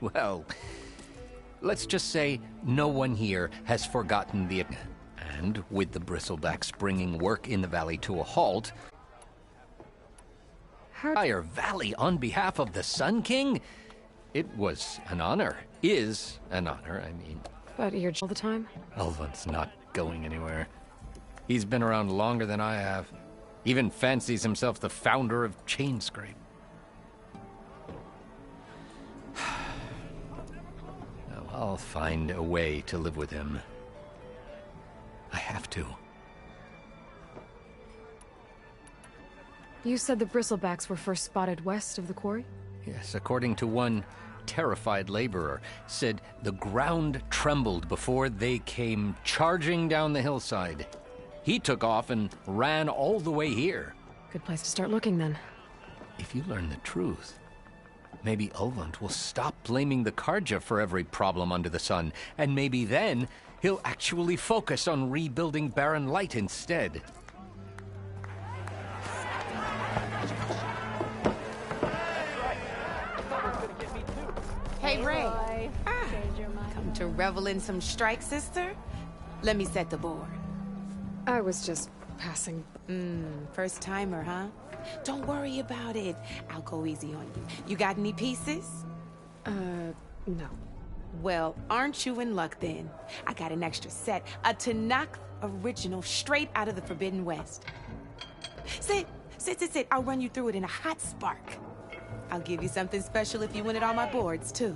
Well, let's just say no one here has forgotten the... And with the bristlebacks bringing work in the valley to a halt... Entire valley on behalf of the Sun King? It was an honor. Is an honor, I mean. But you're all the time? Elvon's not going anywhere. He's been around longer than I have. Even fancies himself the founder of Chainscrape. Now, I'll find a way to live with him. I have to. You said the bristlebacks were first spotted west of the quarry? Yes, according to one terrified laborer, said the ground trembled before they came charging down the hillside. He took off and ran all the way here. Good place to start looking, then. If you learn the truth, maybe Ulvund will stop blaming the Karja for every problem under the sun, and maybe then he'll actually focus on rebuilding Barren Light instead. Hey, Ray. Come to revel in some strike, sister? Let me set the board. I was just passing. First timer, huh? Don't worry about it. I'll go easy on you. You got any pieces? No. Well, aren't you in luck then? I got an extra set, a Tanakh original straight out of the Forbidden West. Sit. I'll run you through it in a hot spark. I'll give you something special if you win it on my boards, too.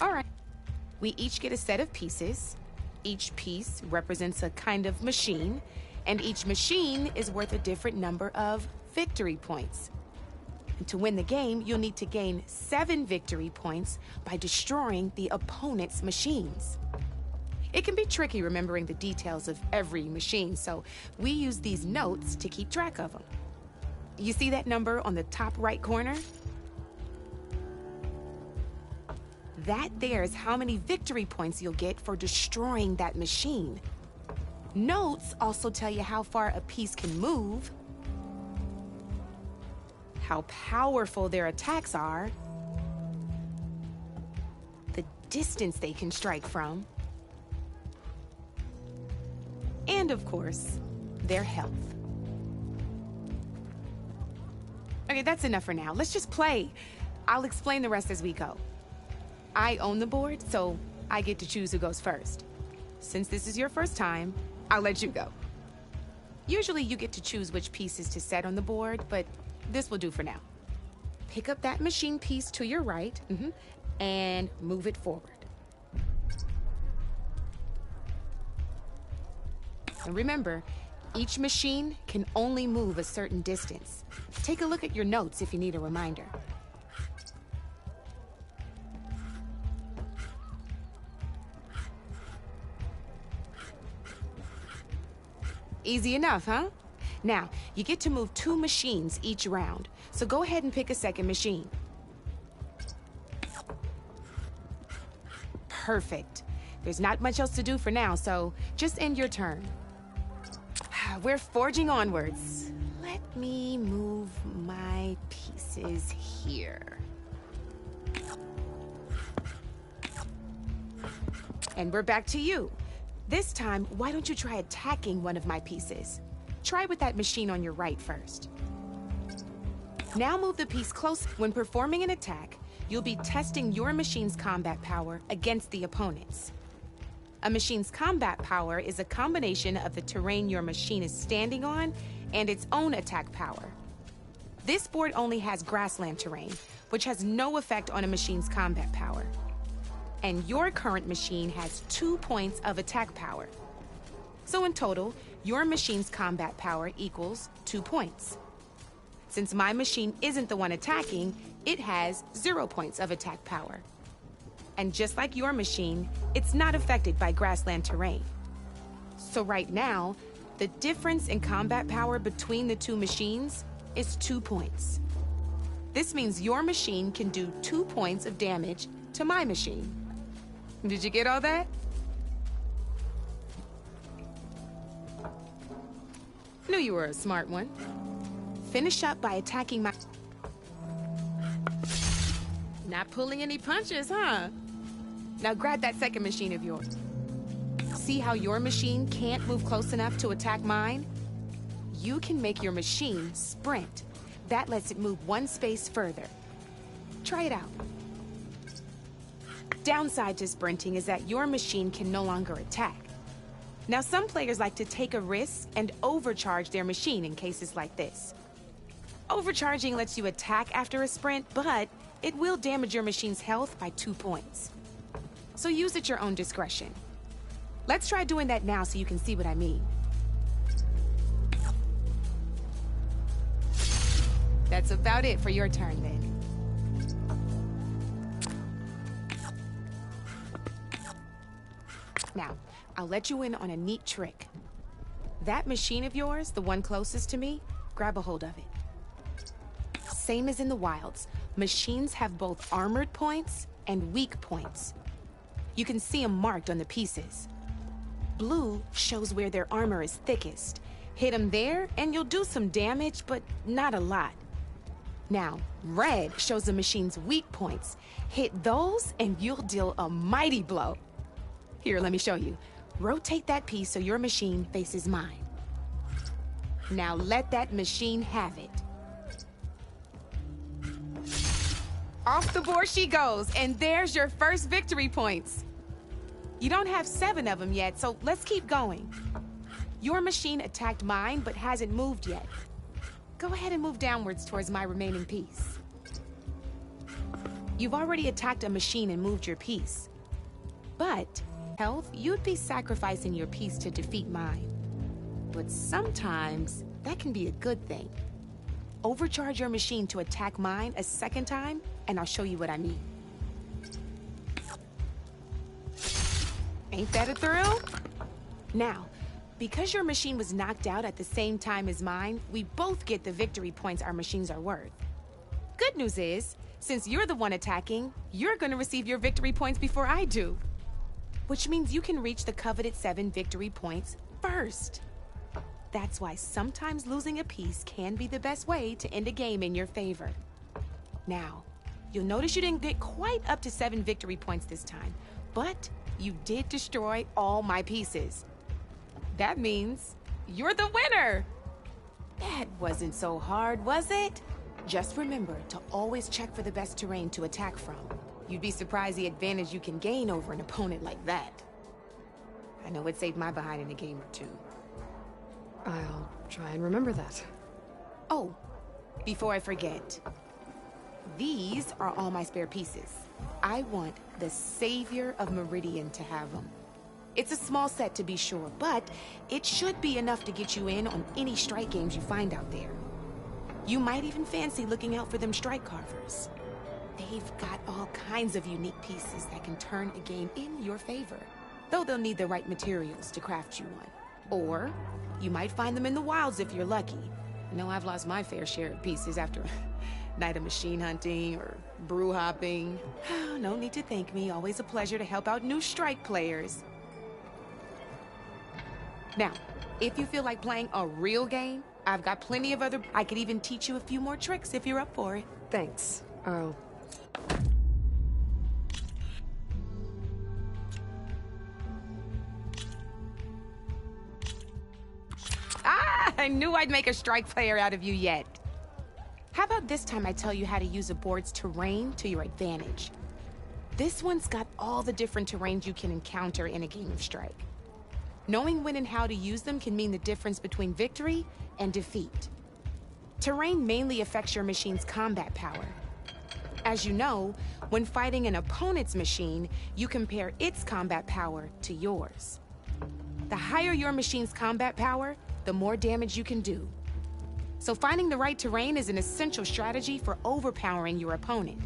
All right. We each get a set of pieces. Each piece represents a kind of machine, and each machine is worth a different number of victory points. And to win the game, you'll need to gain 7 victory points by destroying the opponent's machines. It can be tricky remembering the details of every machine, so we use these notes to keep track of them. You see that number on the top right corner? That there is how many victory points you'll get for destroying that machine. Notes also tell you how far a piece can move, how powerful their attacks are, the distance they can strike from, and of course, their health. Okay, that's enough for now. Let's just play. I'll explain the rest as we go. I own the board, so I get to choose who goes first. Since this is your first time, I'll let you go. Usually you get to choose which pieces to set on the board, but this will do for now. Pick up that machine piece to your right, and move it forward. And remember, each machine can only move a certain distance. Take a look at your notes if you need a reminder. Easy enough, huh? Now, you get to move 2 machines each round, so go ahead and pick a second machine. Perfect. There's not much else to do for now, so just end your turn. We're forging onwards. Let me move my pieces here. And we're back to you. This time, why don't you try attacking one of my pieces? Try with that machine on your right first. Now move the piece close. When performing an attack, you'll be testing your machine's combat power against the opponent's. A machine's combat power is a combination of the terrain your machine is standing on and its own attack power. This board only has grassland terrain, which has no effect on a machine's combat power. And your current machine has 2 points of attack power. So in total, your machine's combat power equals 2 points. Since my machine isn't the one attacking, it has 0 points of attack power. And just like your machine, it's not affected by grassland terrain. So right now, the difference in combat power between the 2 machines is 2 points. This means your machine can do 2 points of damage to my machine. Did you get all that? Knew you were a smart one. Finish up by attacking my... Not pulling any punches, huh? Now grab that second machine of yours. See how your machine can't move close enough to attack mine? You can make your machine sprint. That lets it move one space further. Try it out. Downside to sprinting is that your machine can no longer attack. Now, some players like to take a risk and overcharge their machine in cases like this. Overcharging lets you attack after a sprint, but it will damage your machine's health by 2 points. So use at your own discretion. Let's try doing that now so you can see what I mean. That's about it for your turn, then. Now, I'll let you in on a neat trick. That machine of yours, the one closest to me, grab a hold of it. Same as in the wilds, machines have both armored points and weak points. You can see them marked on the pieces. Blue shows where their armor is thickest. Hit them there, and you'll do some damage, but not a lot. Now, red shows the machine's weak points. Hit those, and you'll deal a mighty blow. Here, let me show you. Rotate that piece so your machine faces mine. Now let that machine have it. Off the board she goes, and there's your first victory points. You don't have 7 of them yet, so let's keep going. Your machine attacked mine, but hasn't moved yet. Go ahead and move downwards towards my remaining piece. You've already attacked a machine and moved your piece. But, health, you'd be sacrificing your piece to defeat mine. But sometimes, that can be a good thing. Overcharge your machine to attack mine a second time, and I'll show you what I mean. Ain't that a thrill? Now, because your machine was knocked out at the same time as mine, we both get the victory points our machines are worth. Good news is, since you're the one attacking, you're gonna receive your victory points before I do. Which means you can reach the coveted 7 victory points first. That's why sometimes losing a piece can be the best way to end a game in your favor. Now, you'll notice you didn't get quite up to 7 victory points this time, but you did destroy all my pieces. That means you're the winner! That wasn't so hard, was it? Just remember to always check for the best terrain to attack from. You'd be surprised the advantage you can gain over an opponent like that. I know it saved my behind in a game or two. I'll try and remember that. Oh, before I forget, these are all my spare pieces. I want the Savior of Meridian to have them. It's a small set to be sure, but it should be enough to get you in on any strike games you find out there. You might even fancy looking out for them strike carvers. They've got all kinds of unique pieces that can turn a game in your favor, though they'll need the right materials to craft you one. Or you might find them in the wilds if you're lucky. I know I've lost my fair share of pieces after a night of machine hunting or brew hopping. No need to thank me. Always a pleasure to help out new strike players. Now, if you feel like playing a real game, I've got plenty of other... I could even teach you a few more tricks if you're up for it. Thanks. I'll... I knew I'd make a strike player out of you yet. How about this time I tell you how to use a board's terrain to your advantage? This one's got all the different terrains you can encounter in a game of Strike. Knowing when and how to use them can mean the difference between victory and defeat. Terrain mainly affects your machine's combat power. As you know, when fighting an opponent's machine, you compare its combat power to yours. The higher your machine's combat power, the more damage you can do. So finding the right terrain is an essential strategy for overpowering your opponent.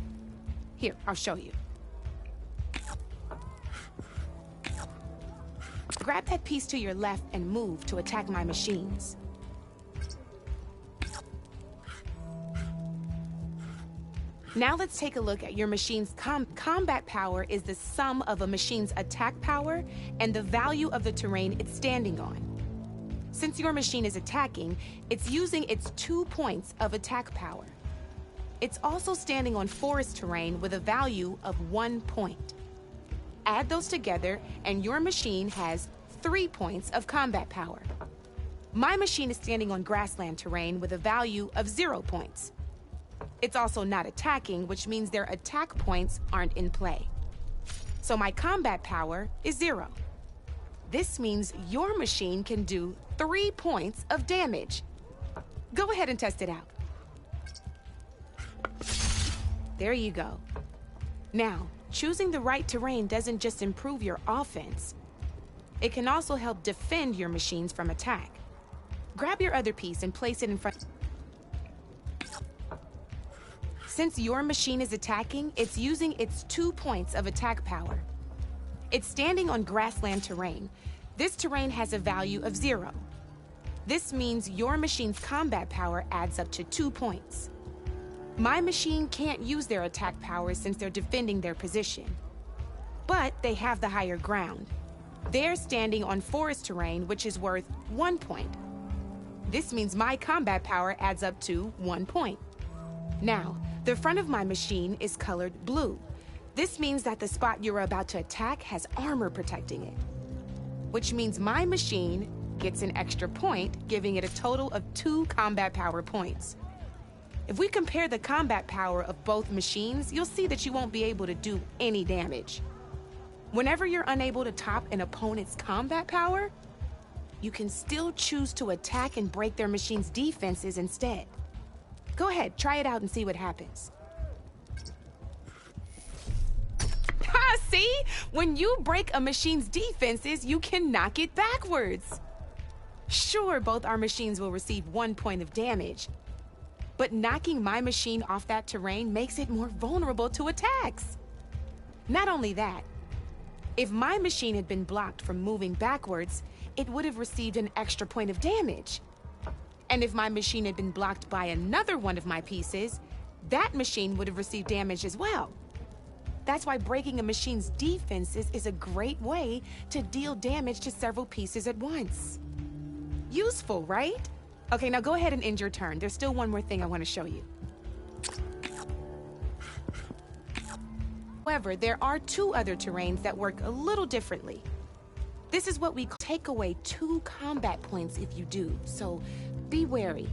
Here, I'll show you. Grab that piece to your left and move to attack my machines. Now let's take a look at your machine's combat power is the sum of a machine's attack power and the value of the terrain it's standing on. Since your machine is attacking, it's using its 2 points of attack power. It's also standing on forest terrain with a value of 1 point. Add those together and your machine has 3 points of combat power. My machine is standing on grassland terrain with a value of 0 points. It's also not attacking, which means their attack points aren't in play. So my combat power is 0. This means your machine can do 3 points of damage. Go ahead and test it out. There you go. Now, choosing the right terrain doesn't just improve your offense. It can also help defend your machines from attack. Grab your other piece and place it in front. Since your machine is attacking, it's using its 2 points of attack power. It's standing on grassland terrain. This terrain has a value of 0. This means your machine's combat power adds up to 2 points. My machine can't use their attack power since they're defending their position. But they have the higher ground. They're standing on forest terrain, which is worth 1 point. This means my combat power adds up to 1 point. Now, the front of my machine is colored blue. This means that the spot you're about to attack has armor protecting it, which means my machine gets an extra point, giving it a total of 2 combat power points. If we compare the combat power of both machines, you'll see that you won't be able to do any damage. Whenever you're unable to top an opponent's combat power, you can still choose to attack and break their machine's defenses instead. Go ahead, try it out and see what happens. Ha, see? When you break a machine's defenses, you can knock it backwards. Sure, both our machines will receive 1 point of damage, but knocking my machine off that terrain makes it more vulnerable to attacks. Not only that, if my machine had been blocked from moving backwards, it would have received an extra point of damage. And if my machine had been blocked by another one of my pieces, that machine would have received damage as well. That's why breaking a machine's defenses is a great way to deal damage to several pieces at once. Useful, right? Okay, now go ahead and end your turn. There's still one more thing I want to show you. However, there are 2 other terrains that work a little differently. This is what we take away 2 combat points if you do, so be wary.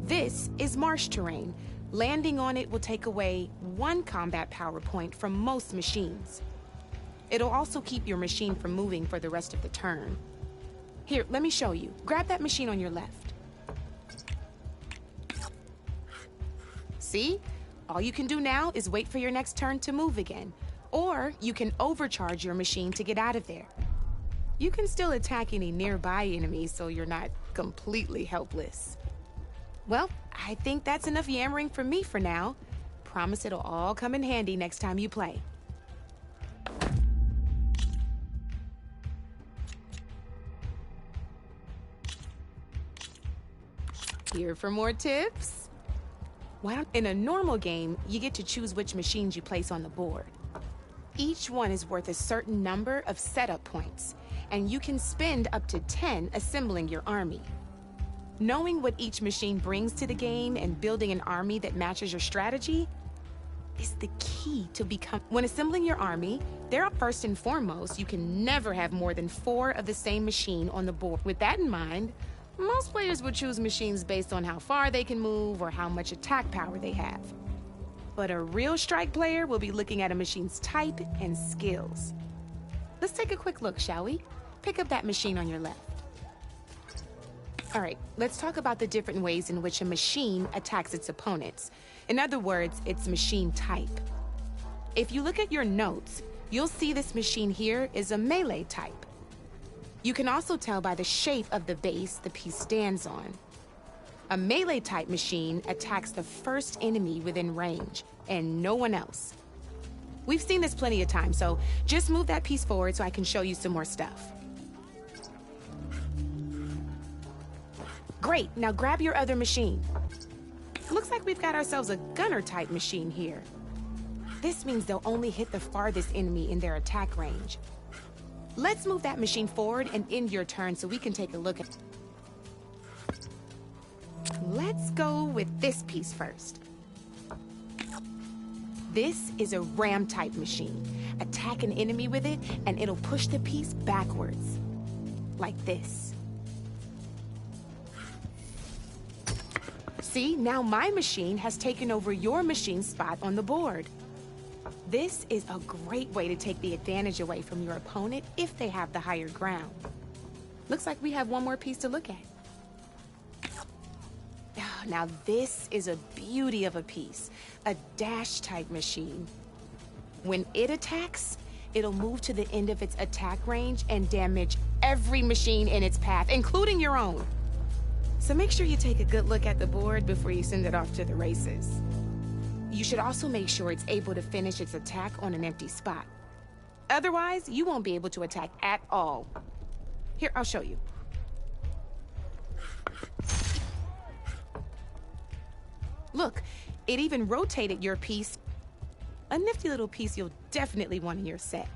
This is marsh terrain. Landing on it will take away 1 combat power point from most machines. It'll also keep your machine from moving for the rest of the turn. Here, let me show you. Grab that machine on your left. See? All you can do now is wait for your next turn to move again. Or you can overcharge your machine to get out of there. You can still attack any nearby enemies so you're not completely helpless. Well, I think that's enough yammering from me for now. Promise it'll all come in handy next time you play. Here for more tips? In a normal game, you get to choose which machines you place on the board. Each one is worth a certain number of setup points, and you can spend up to 10 assembling your army. Knowing what each machine brings to the game and building an army that matches your strategy is the key to become. When assembling your army, first and foremost, you can never have more than 4 of the same machine on the board. With that in mind, most players would choose machines based on how far they can move or how much attack power they have. But a real strike player will be looking at a machine's type and skills. Let's take a quick look, shall we? Pick up that machine on your left. All right, let's talk about the different ways in which a machine attacks its opponents. In other words, its machine type. If you look at your notes, you'll see this machine here is a melee type. You can also tell by the shape of the base the piece stands on. A melee-type machine attacks the first enemy within range, and no one else. We've seen this plenty of times, so just move that piece forward so I can show you some more stuff. Great, now grab your other machine. Looks like we've got ourselves a gunner-type machine here. This means they'll only hit the farthest enemy in their attack range. Let's move that machine forward and end your turn so we can take a look at... Let's go with this piece first. This is a ram-type machine. Attack an enemy with it, and it'll push the piece backwards. Like this. See, now my machine has taken over your machine's spot on the board. This is a great way to take the advantage away from your opponent if they have the higher ground. Looks like we have one more piece to look at. Now this is a beauty of a piece, a dash-type machine. When it attacks, it'll move to the end of its attack range and damage every machine in its path, including your own. So make sure you take a good look at the board before you send it off to the races. You should also make sure it's able to finish its attack on an empty spot. Otherwise, you won't be able to attack at all. Here, I'll show you. Look, it even rotated your piece. A nifty little piece you'll definitely want in your set.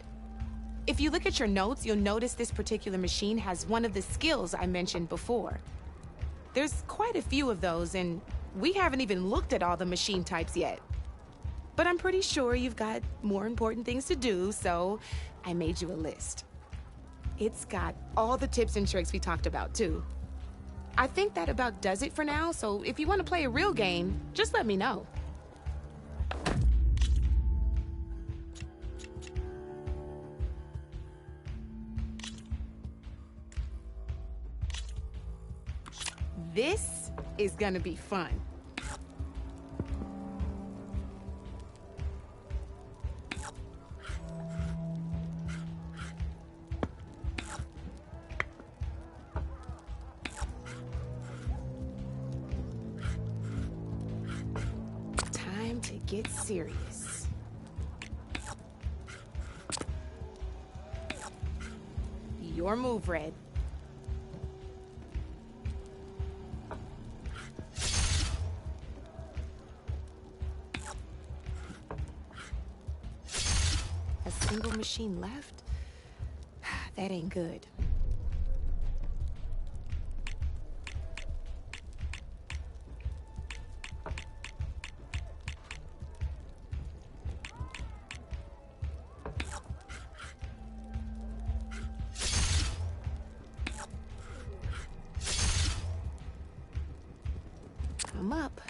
If you look at your notes, you'll notice this particular machine has one of the skills I mentioned before. There's quite a few of those, and we haven't even looked at all the machine types yet. But I'm pretty sure you've got more important things to do, so I made you a list. It's got all the tips and tricks we talked about, too. I think that about does it for now, so if you want to play a real game, just let me know. This is gonna be fun. Time to get serious. Your move, Red. Single machine left? That ain't good. I'm up.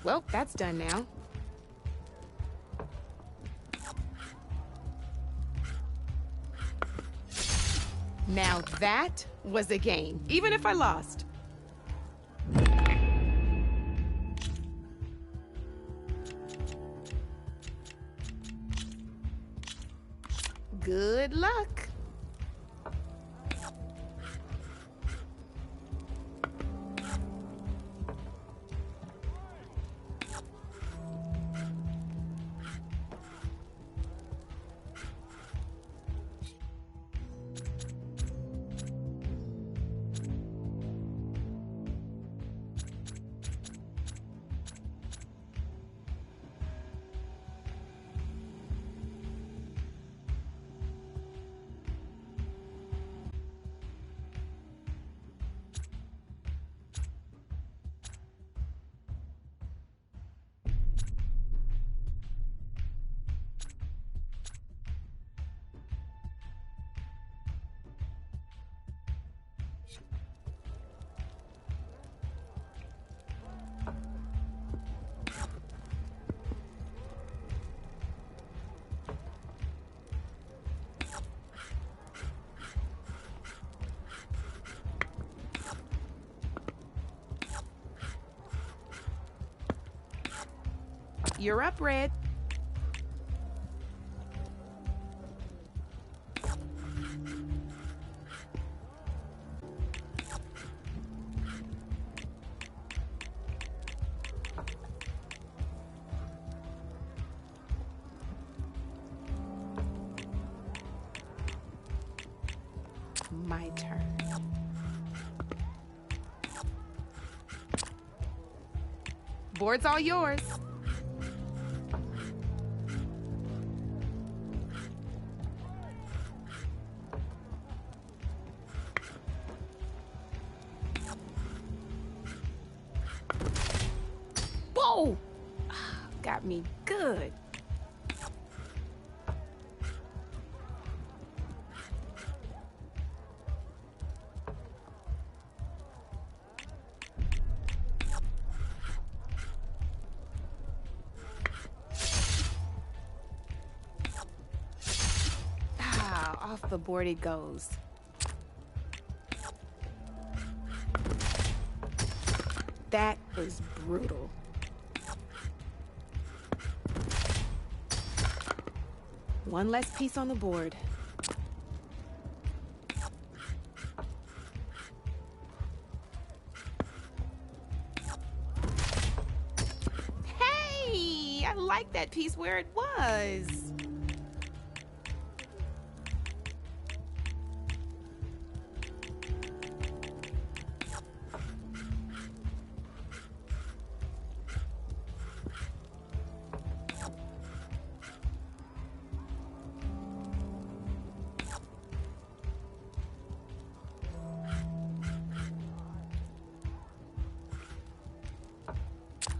Well, that's done now. Now that was a game, even if I lost. Good luck. You're up, Red. My turn. Board's all yours. Whoa! Got me good. Off the board it goes. That was brutal. One less piece on the board. Hey! I like that piece where it was.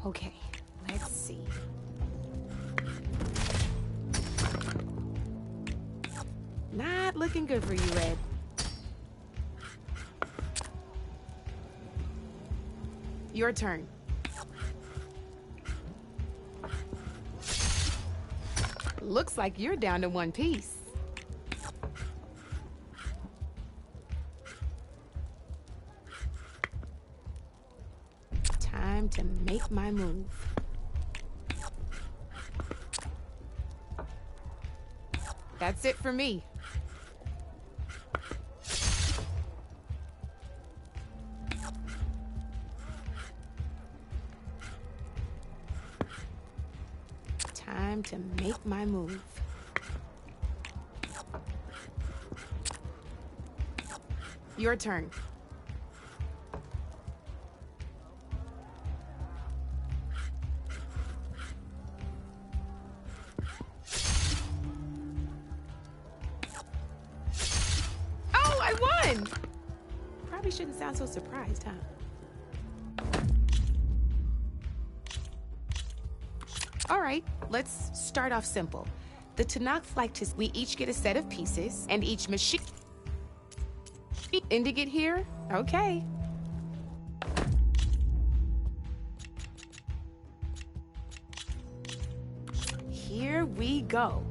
Okay, let's see. Not looking good for you, Red. Your turn. Looks like you're down to one piece. Time to make my move. That's it for me. Time to make my move. Your turn. Oh, I won! Probably shouldn't sound so surprised, huh? All right, let's start off simple. The Tanakh like to we each get a set of pieces, and each machine ending it here. Okay. Here we go.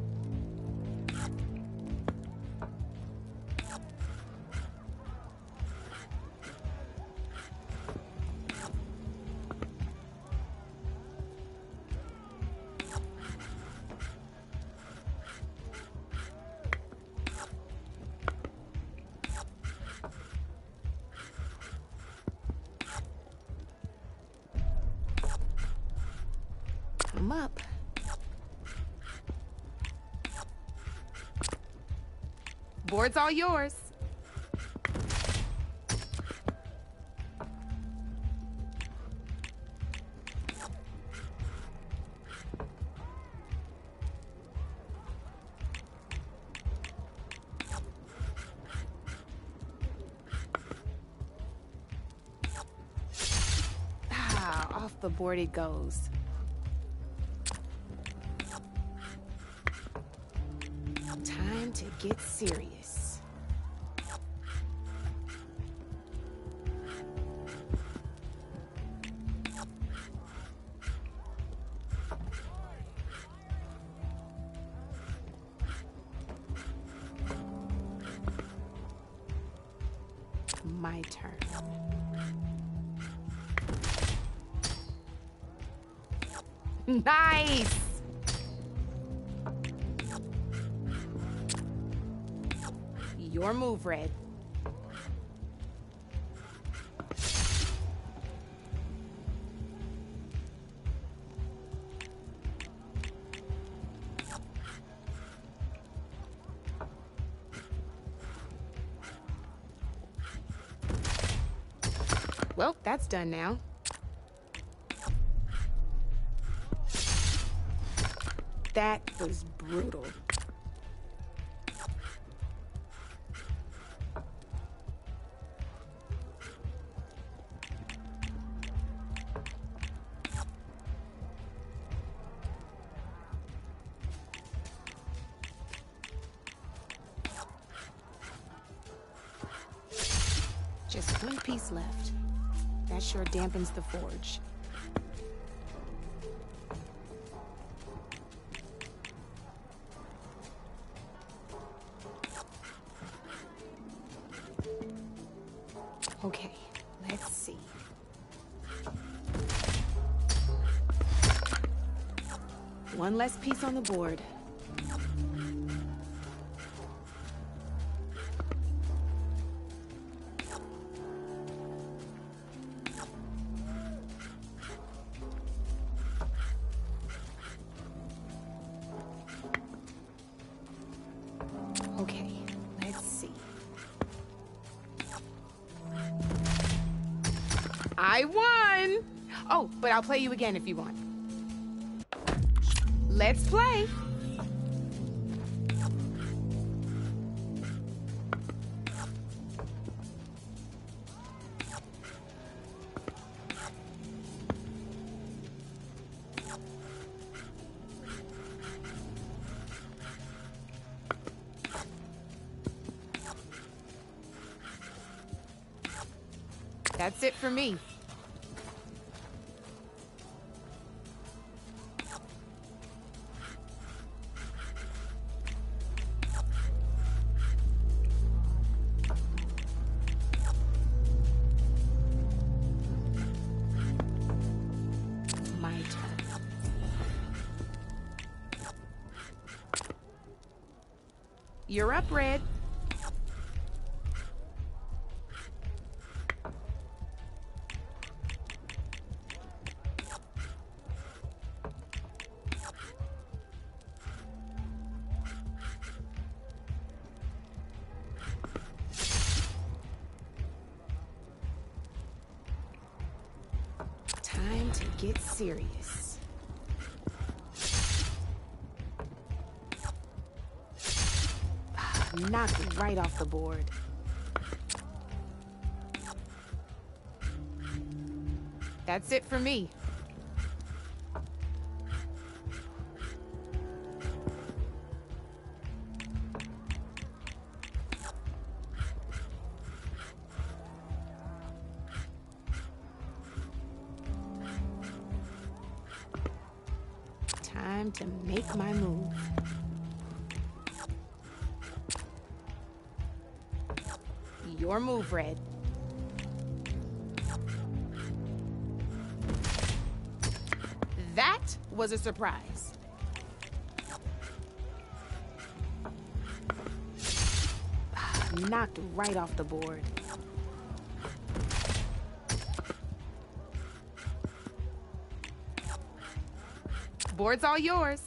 I'm up. Board's all yours. Off the board it goes. Time to get serious. My turn. Nice! Your move, Red. Well, that's done now. That was brutal. Just one piece left. That sure dampens the forge. Okay, let's see. One less piece on the board. Okay, let's see. I won! Oh, but I'll play you again if you want. Let's play! That's it for me. My turn. You're up, Red. Time to get serious. Knocked right off the board. That's it for me. Time to make my move. Your move, Red. That was a surprise. Knocked right off the board. Board's all yours.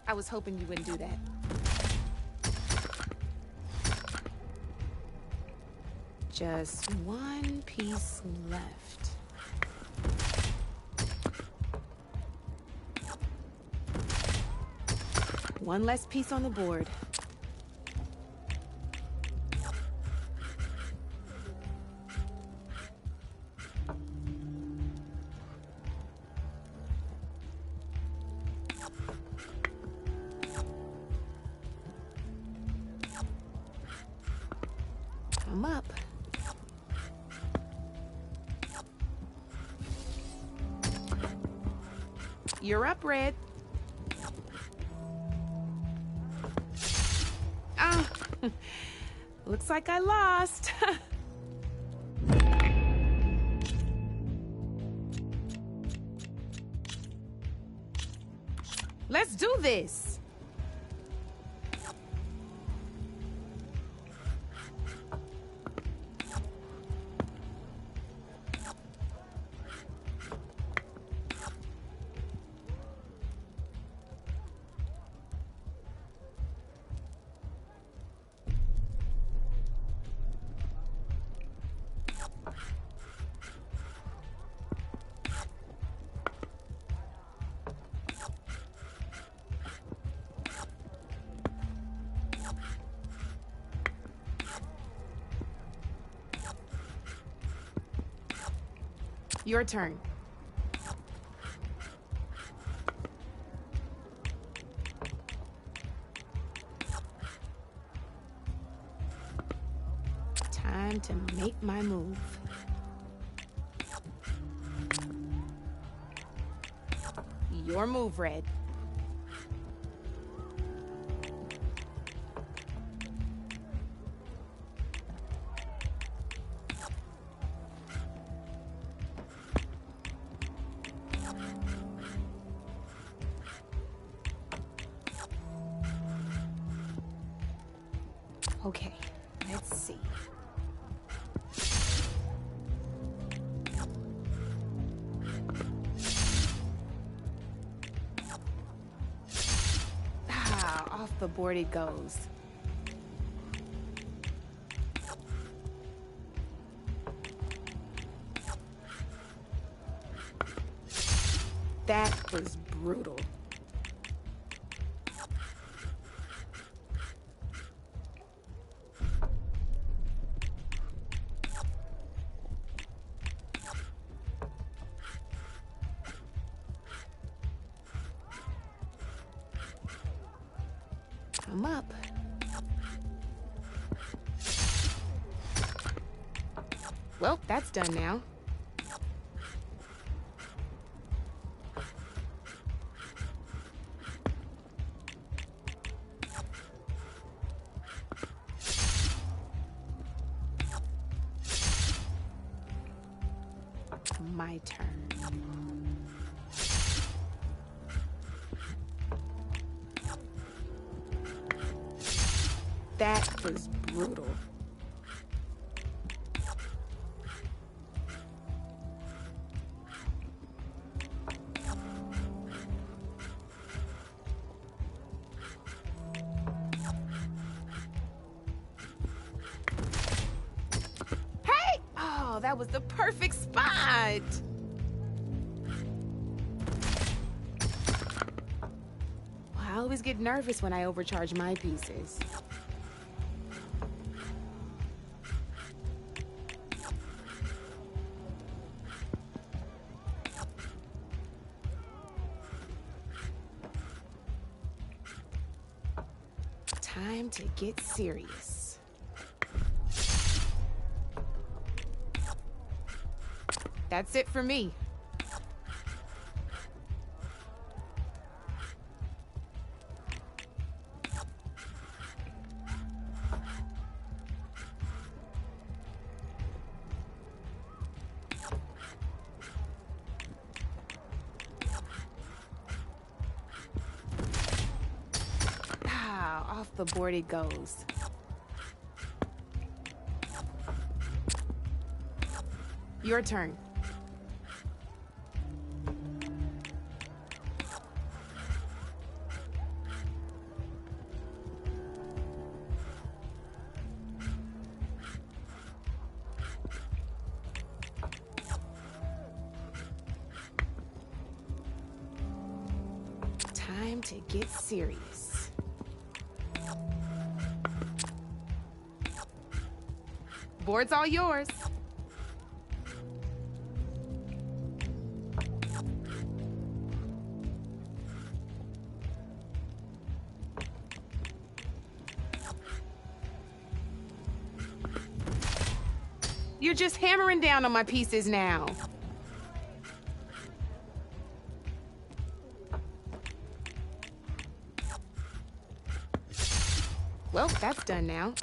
I was hoping you wouldn't do that. Just one piece left. One less piece on the board. I'm up. You're up, Red. Oh, looks like I lost. Let's do this. Your turn. Time to make my move. Your move, Red. Okay, let's see. Off the board it goes. That was brutal. I'm up. Well, that's done now. My turn. That was brutal. Hey! Oh, that was the perfect spot. Well, I always get nervous when I overcharge my pieces. Time to get serious. That's it for me. Off the board it goes. Your turn. Time to get serious. Board's all yours. You're just hammering down on my pieces now. Well, that's done now.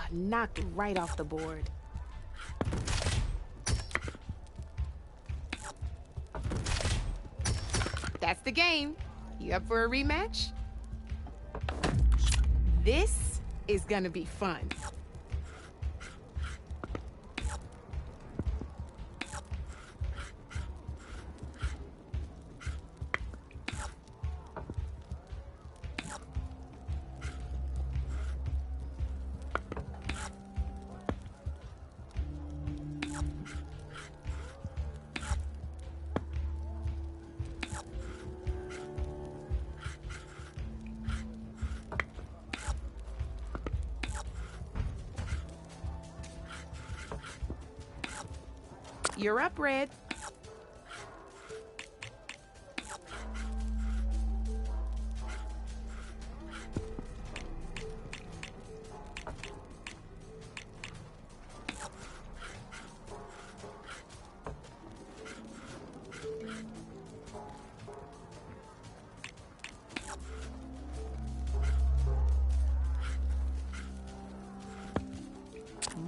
Knocked right off the board. That's the game. You up for a rematch? This is gonna be fun. You're up, Red.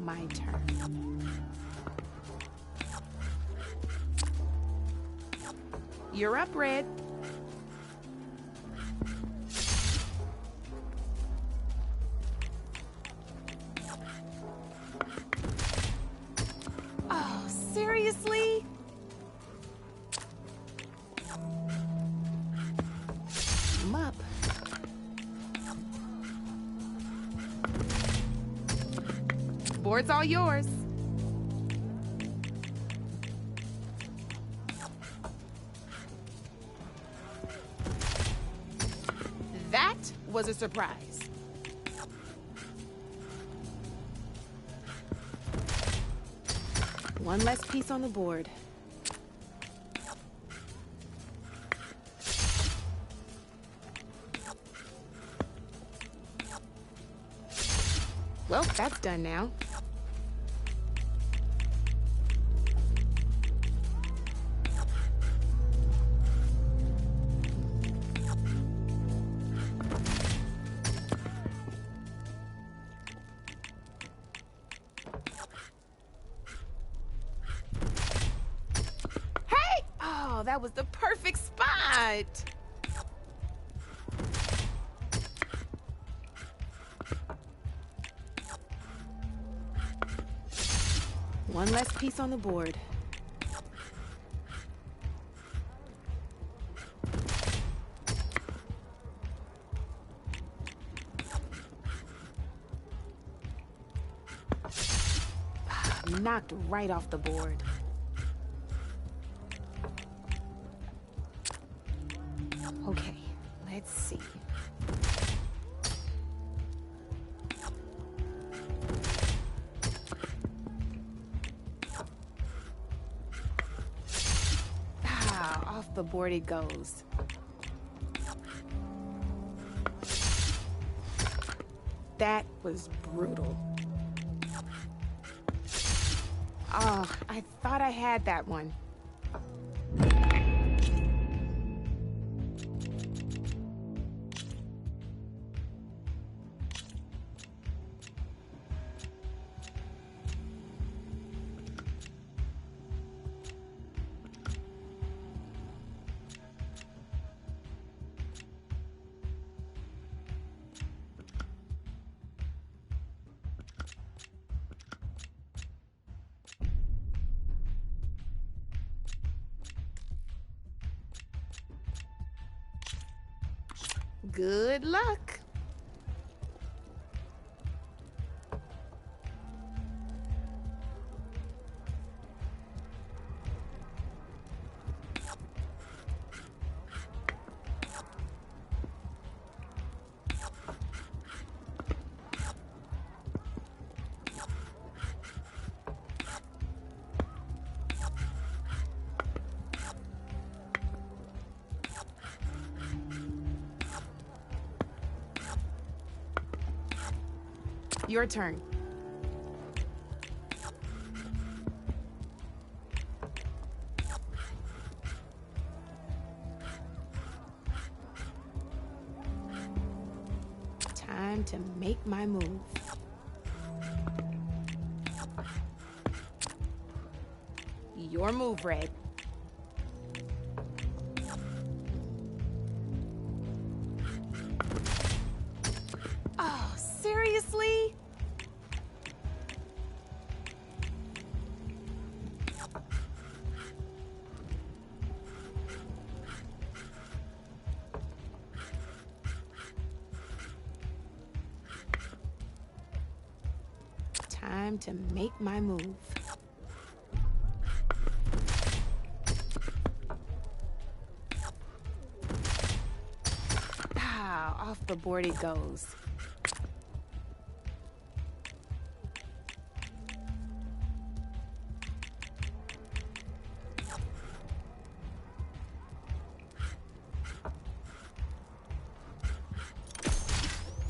My turn. You're up, Red. Oh, seriously? I'm up. Board's all yours. That was a surprise. One less piece on the board. Well, that's done now. Hey! Oh, that was the perfect spot. One less piece on the board. Knocked right off the board. Okay, let's see. Off the board it goes. That was brutal. Oh, I thought I had that one. Good luck. Your turn. Time to make my move. Your move, Red. Oh, seriously? Time to make my move. Off the board it goes.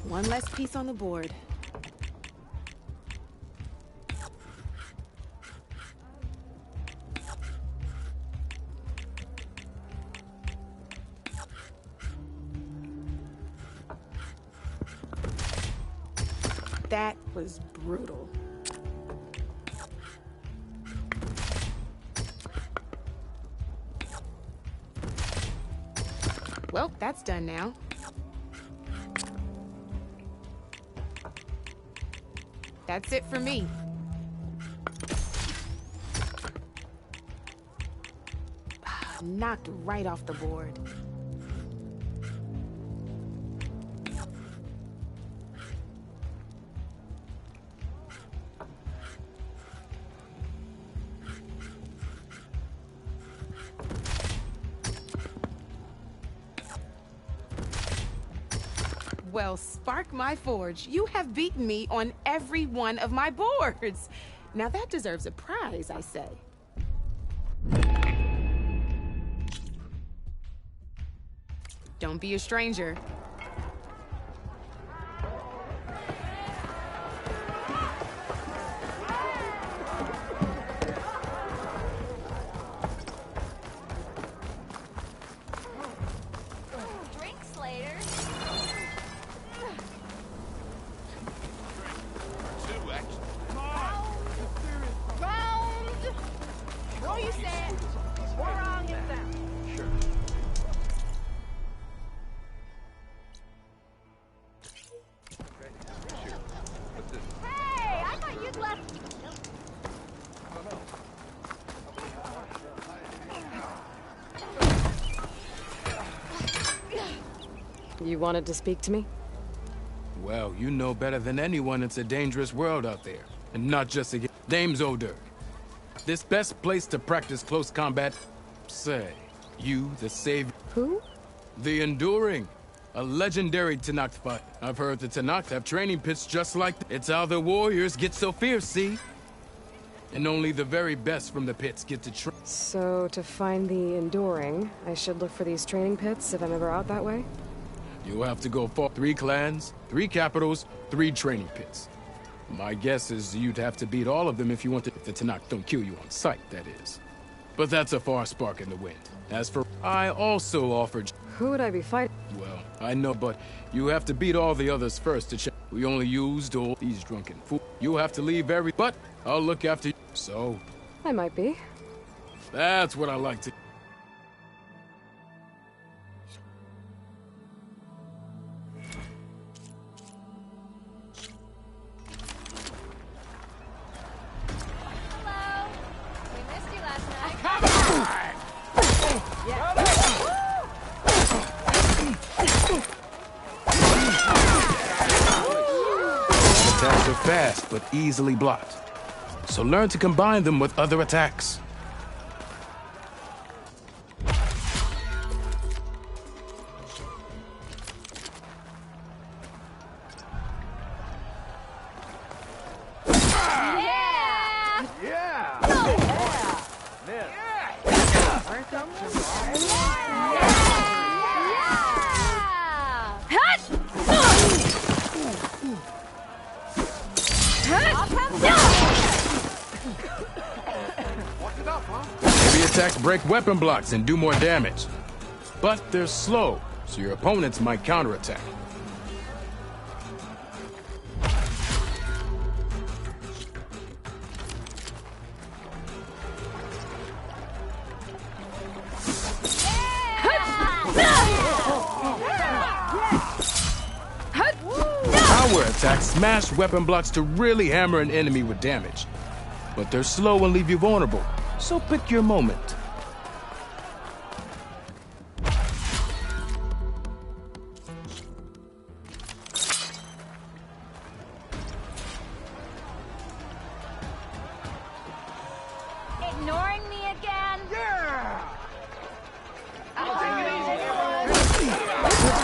One less piece on the board. That was brutal. Well, that's done now. That's it for me. Knocked right off the board. Well, spark my forge. You have beaten me on every one of my boards. Now that deserves a prize, I say. Don't be a stranger. Drinks later. Round. What do you say? We're on his down. Sure. Hey, I thought you'd left. You wanted to speak to me? Well, you know better than anyone it's a dangerous world out there. And not just against Dame's O'Dirk. This best place to practice close combat, say, you, the savior. Who? The Enduring. A legendary Tenakth fight. I've heard the Tenakth have training pits just like it's how the warriors get so fierce, see? And only the very best from the pits get to train. So, to find the Enduring, I should look for these training pits if I'm ever out that way? You'll have to go for 3 clans, 3 capitals, 3 training pits. My guess is you'd have to beat all of them if you want to. If the Tenakth don't kill you on sight, that is. But that's a far spark in the wind. As for I also offered. Who would I be fighting? Well, I know, but you have to beat all the others first to check. We only used all these drunken fools. You'll have to leave every. But I'll look after you. So. I might be. That's what I like to. Hello. We missed you last night. Attacks are fast, but easily blocked. So learn to combine them with other attacks. Heavy attacks break weapon blocks and do more damage. But they're slow, so your opponents might counterattack. Power attacks smash weapon blocks to really hammer an enemy with damage. But they're slow and leave you vulnerable, so pick your moment. Ignoring me again?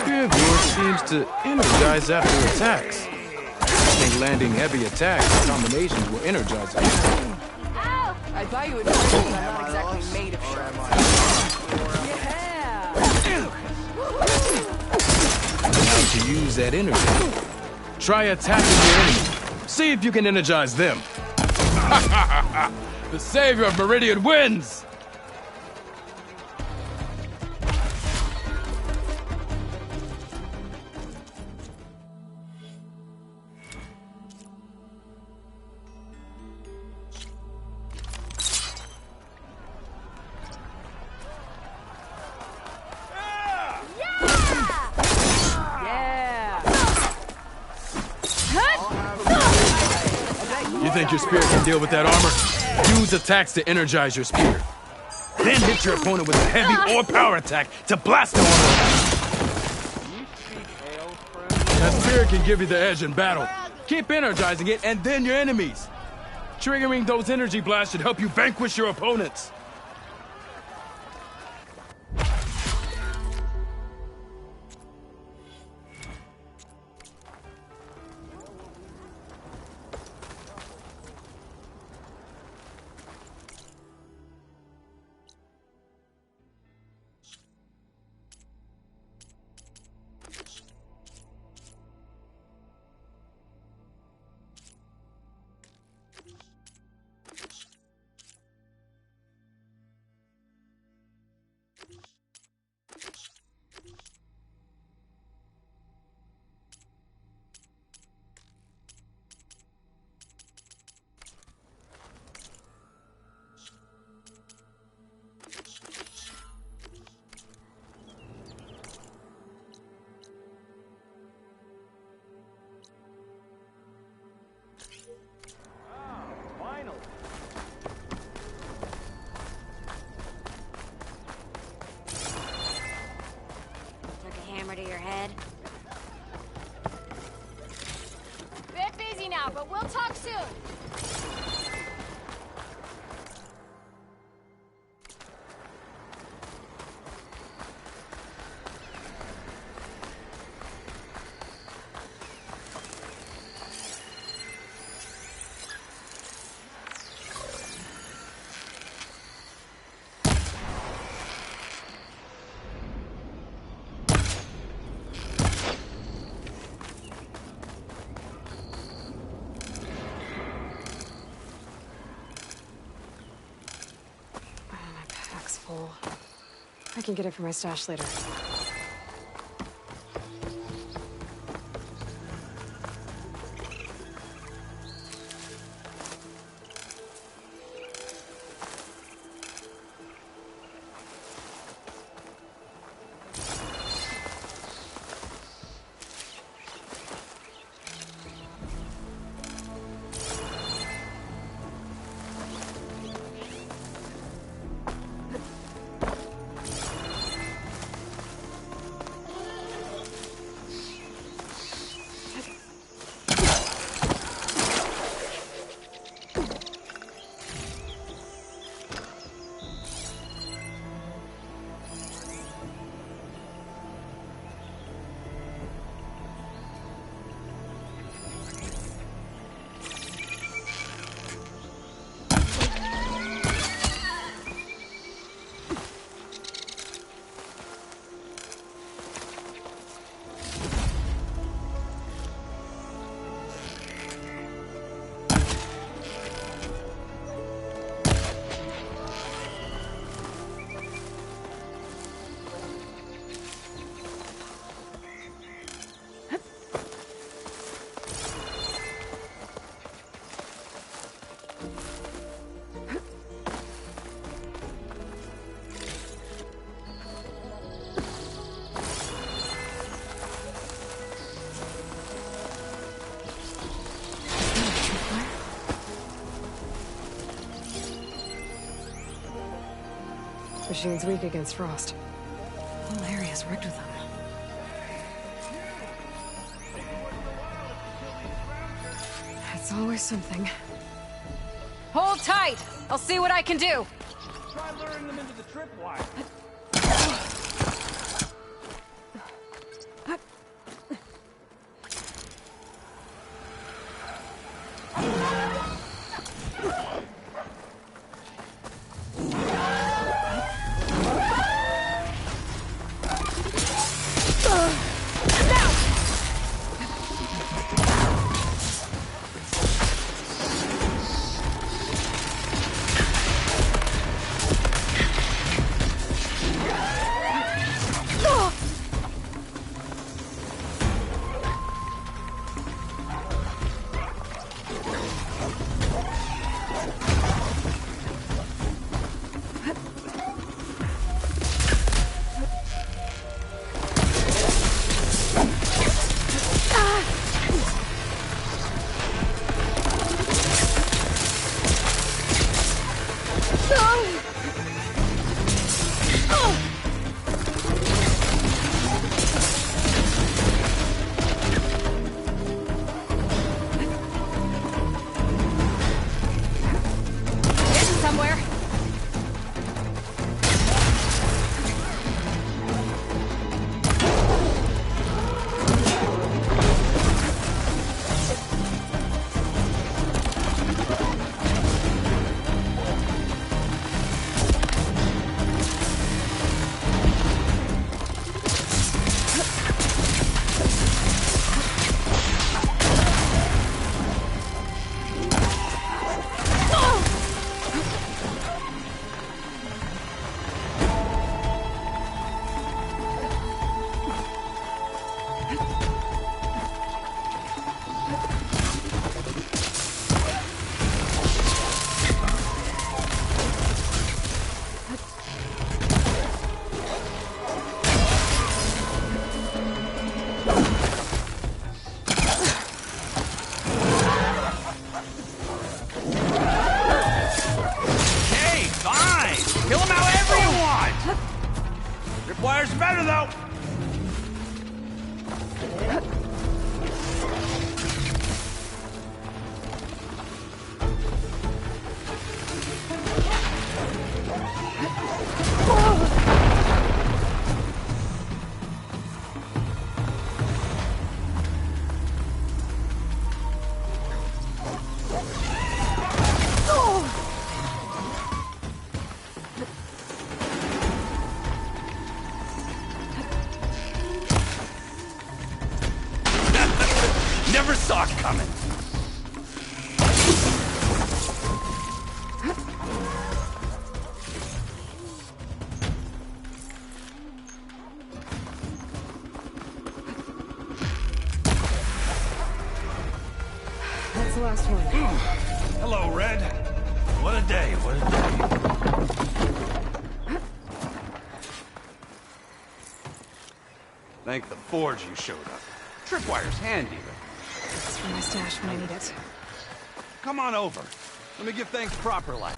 Fear of yours seems to energize after attacks. I think landing heavy attacks in combinations will energize you. Oh! I thought you would know, but I'm not exactly made of shit. How to use that energy. Try attacking your enemy. See if you can energize them. The savior of Meridian wins! You think your spear can deal with that armor? Use attacks to energize your spear. Then hit your opponent with a heavy or power attack to blast them on. That spear can give you the edge in battle. Keep energizing it and then your enemies. Triggering those energy blasts should help you vanquish your opponents. To your head. Bit busy now, but we'll talk soon. Full. I can get it from my stash later. Machine's weak against frost. The whole area's rigged with them. It's always something. Hold tight! I'll see what I can do! Try luring them into the tripwire. somewhere. Tripwire's better, though! Never saw it coming. That's the last one. Hello, Red. What a day, what a day. Thank the Forge you showed up. Tripwire's handy, but... It's for my stash when I need it. Come on over. Let me give thanks proper like.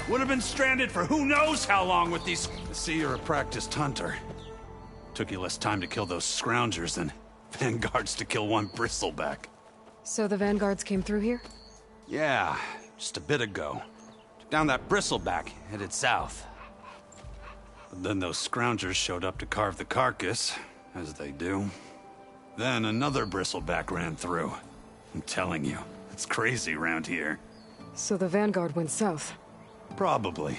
Would have been stranded for who knows how long with these... I see you're a practiced hunter. Took you less time to kill those scroungers than vanguards to kill one bristleback. So the vanguards came through here? Yeah, just a bit ago. Took down that bristleback, headed south. But then those scroungers showed up to carve the carcass, as they do. Then another bristleback ran through. I'm telling you, it's crazy around here. So the vanguard went south? Probably.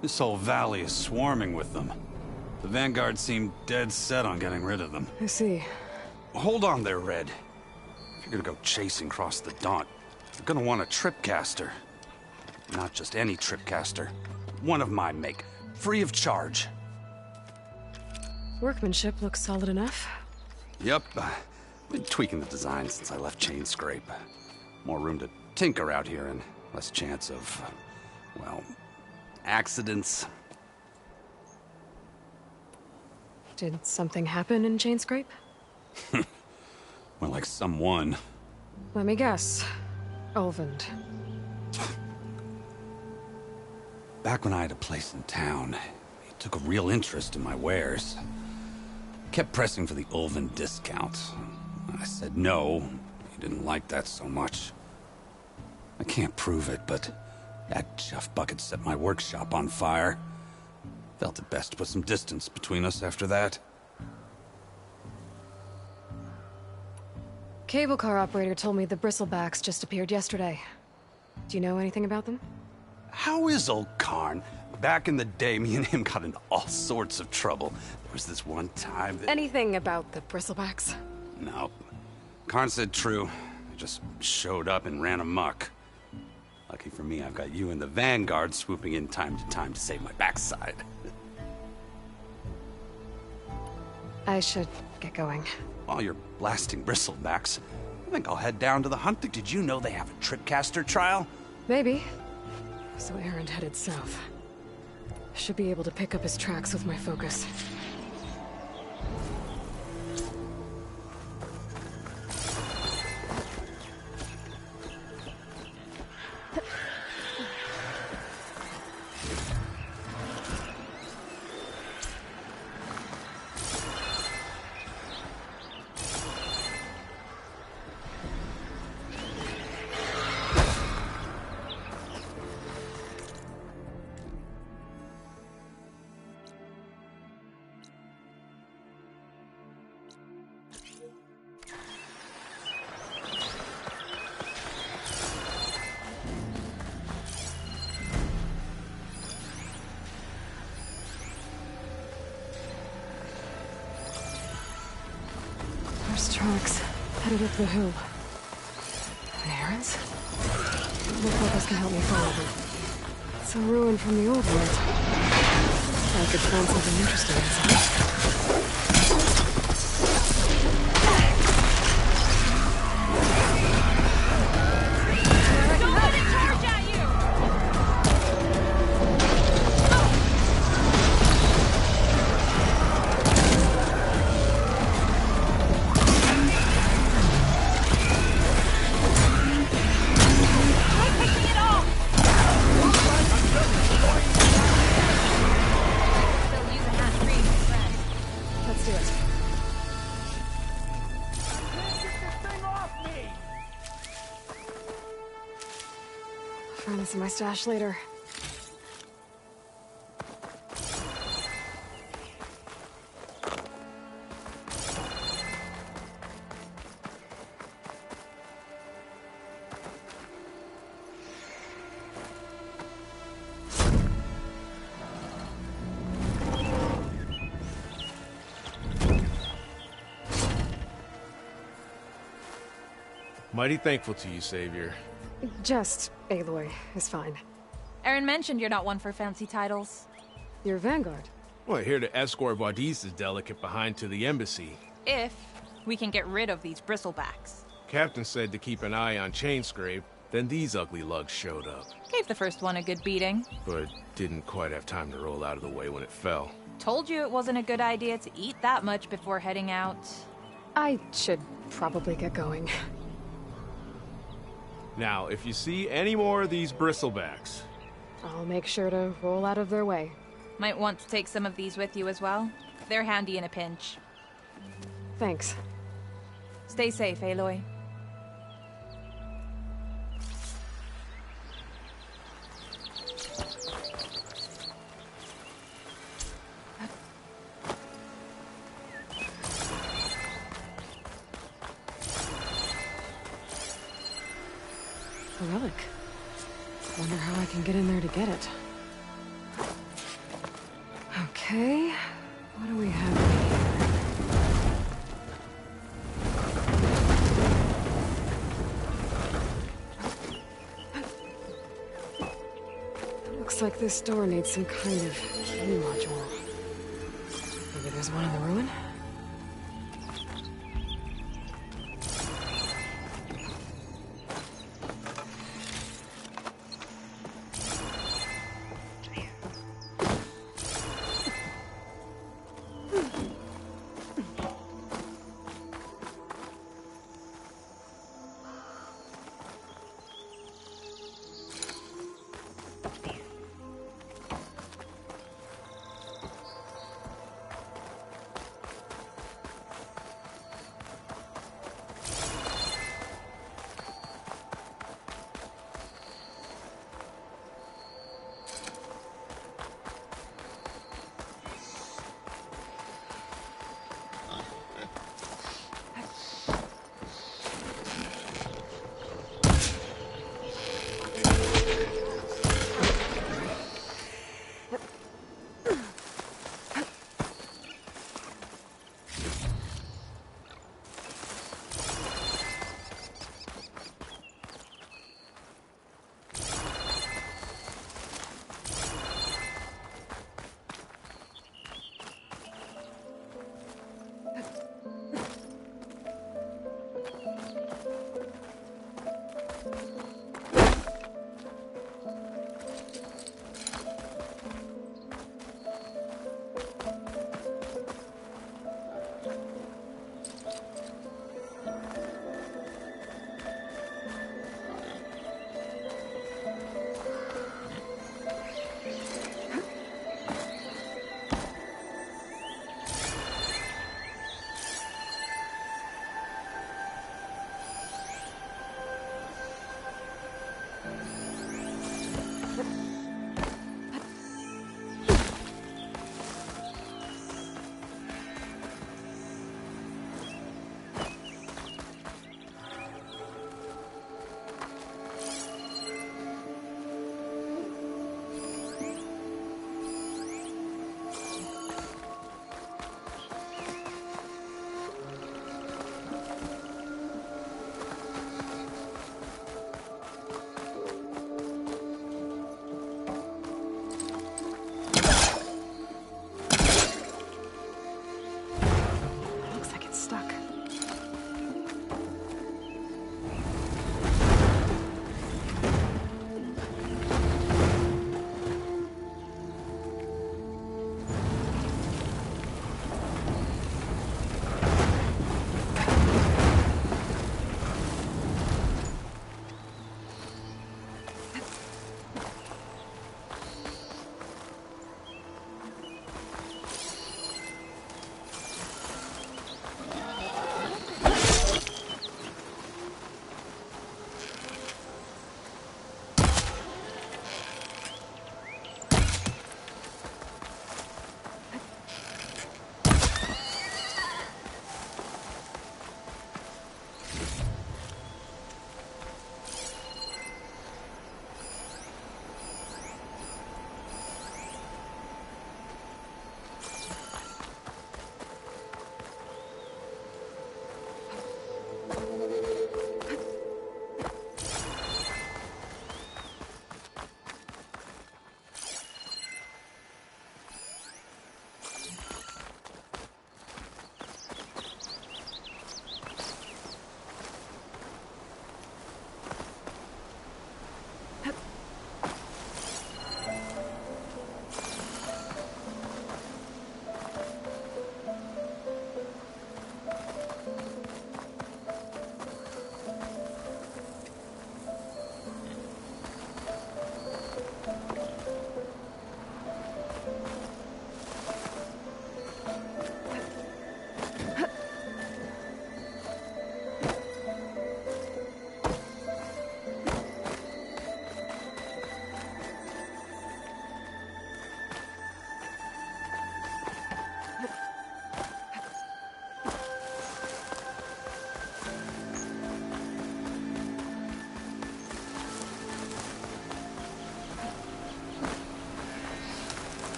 This whole valley is swarming with them. The vanguard seemed dead set on getting rid of them. I see. Hold on there, Red. If you're gonna go chasing across the Daunt, you're gonna want a tripcaster. Not just any tripcaster. One of my make. Free of charge. Workmanship looks solid enough. Yep. Been tweaking the design since I left Chain Scrape. More room to tinker out here and less chance of, well, accidents. Did something happen in Chain Scrape? Well, like someone. Let me guess. Ulvund. Back when I had a place in town, he took a real interest in my wares. Kept pressing for the Ulvund discount. I said no. He didn't like that so much. I can't prove it, but that chuff bucket set my workshop on fire. Felt it best to put some distance between us after that. Cable car operator told me the bristlebacks just appeared yesterday. Do you know anything about them? How is old Karn? Back in the day, me and him got into all sorts of trouble. There was this one time that... Anything about the bristlebacks? No. Karn said true. They just showed up and ran amok. Lucky for me, I've got you and the Vanguard swooping in time to save my backside. I should get going. While you're blasting bristlebacks, I think I'll head down to the hunt. Did you know they have a tripcaster trial? Maybe. So Aaron headed south. Should be able to pick up his tracks with my focus. There's tracks headed up the hill. Aaron's? My focus can help me follow them. It's a ruin from the old world. I could find something interesting inside. Find this in my stash later. Mighty thankful to you, Savior. Just Aloy is fine. Aaron mentioned you're not one for fancy titles. You're Vanguard. Well, here to escort Wadis's delegate behind to the embassy. If we can get rid of these bristlebacks. Captain said to keep an eye on Chainscrape, then these ugly lugs showed up. Gave the first one a good beating. But didn't quite have time to roll out of the way when it fell. Told you it wasn't a good idea to eat that much before heading out. I should probably get going. Now, if you see any more of these bristlebacks... I'll make sure to roll out of their way. Might want to take some of these with you as well. They're handy in a pinch. Thanks. Stay safe, Aloy. A relic. Wonder how I can get in there to get it. Okay, what do we have here? Looks like this door needs some kind of key module. Maybe there's one in the ruin?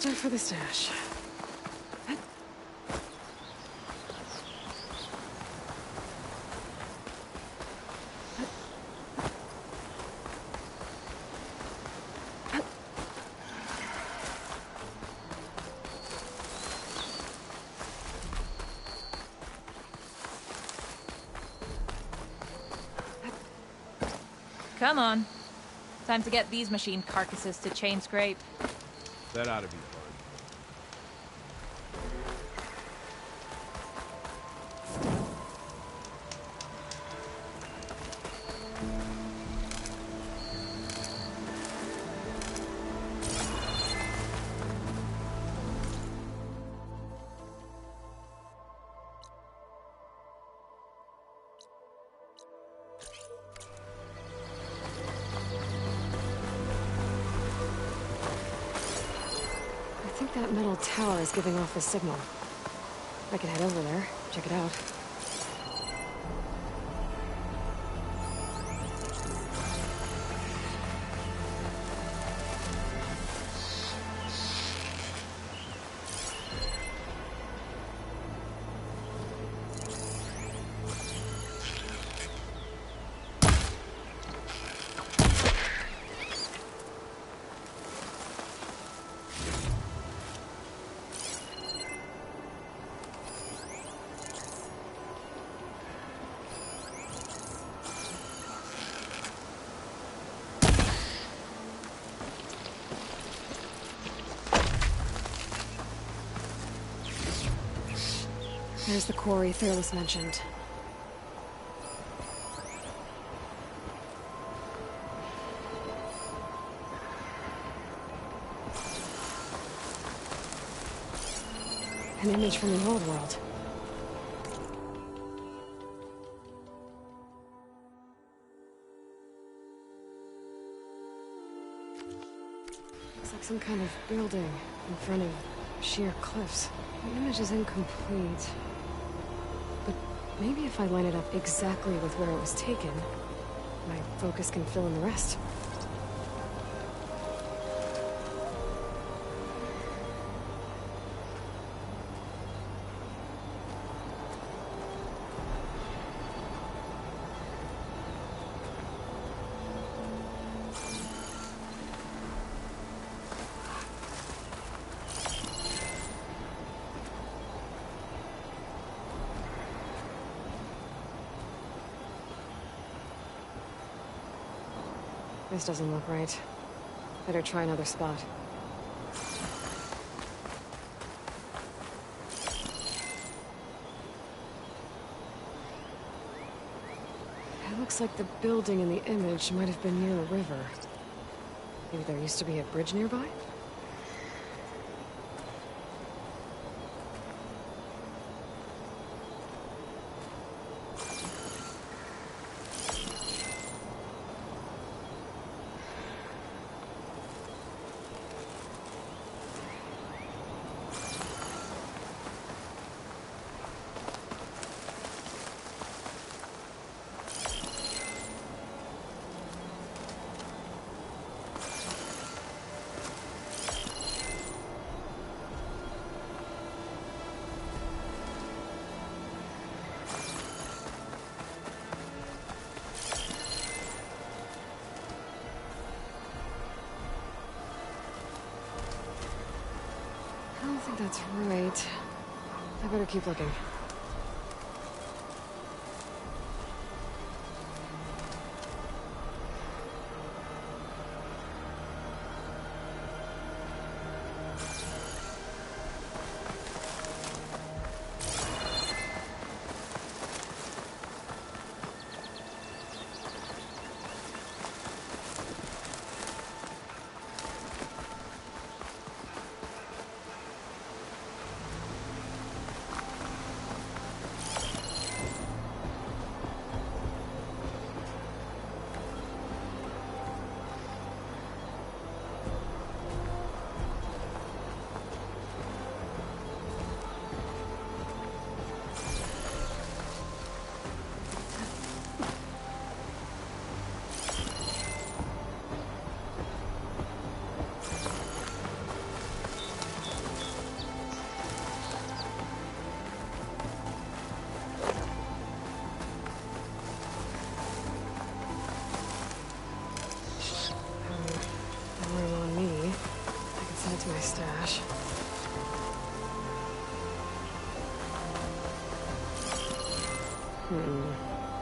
time for the stash. Come on. Time to get these machine carcasses to chain scrape. That ought to be fun. I think that metal tower is giving off the signal. I can head over there, check it out. There's the quarry Fearless mentioned. An image from the old world. Looks like some kind of building in front of sheer cliffs. The image is incomplete. But maybe if I line it up exactly with where it was taken, my focus can fill in the rest. This doesn't look right. Better try another spot. It looks like the building in the image might have been near a river. Maybe there used to be a bridge nearby? I don't think that's right. I better keep looking. stash.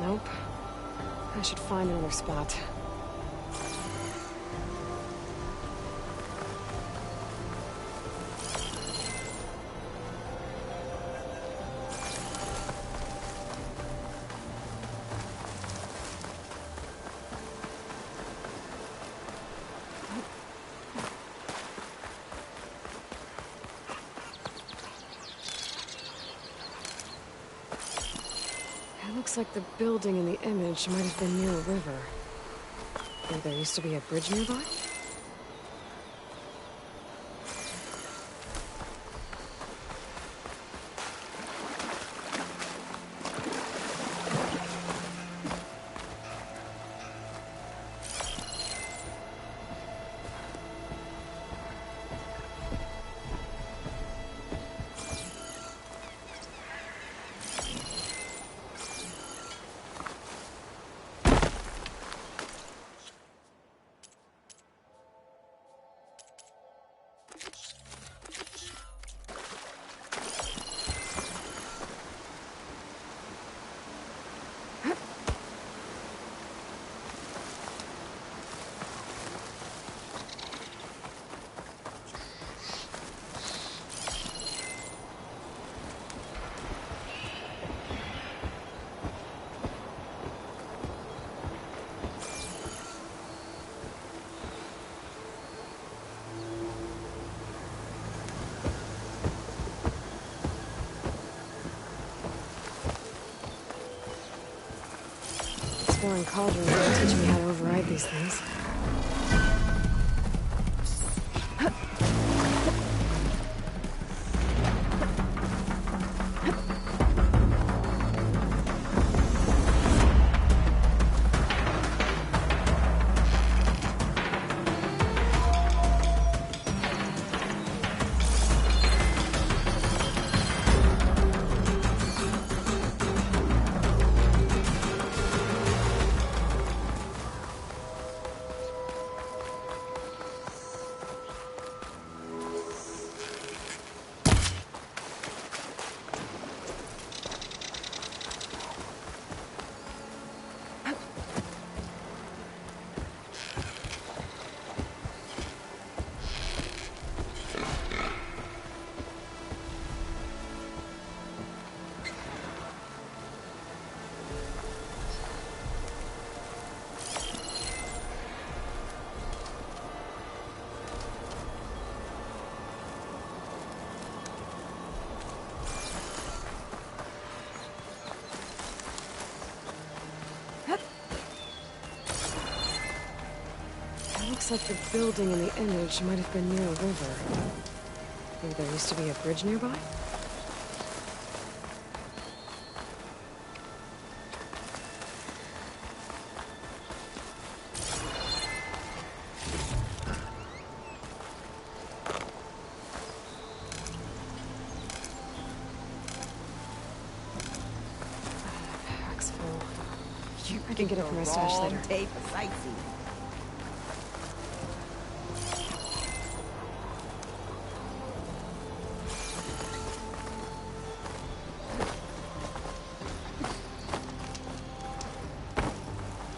Nope. I should find another spot. It looks like the building in the image might have been near a river. Or there used to be a bridge nearby? Exploring cauldrons will teach me how to override these things. Looks like the building in the image might have been near a river. Maybe there used to be a bridge nearby? Pack's full. I can get it from my stash later. Day for sightseeing.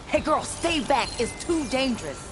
Hey girl, stay back. It's too dangerous.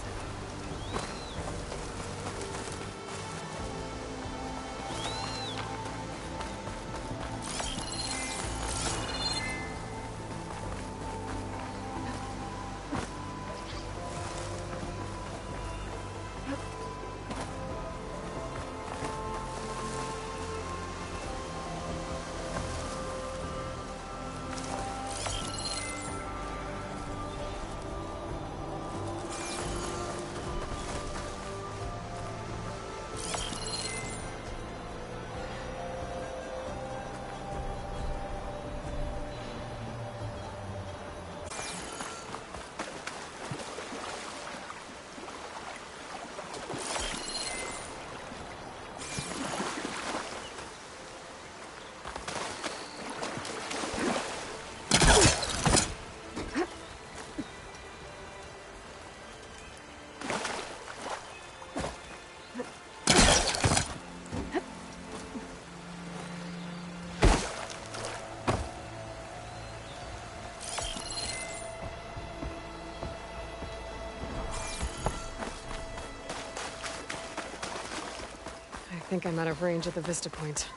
think I'm out of range at the vista point.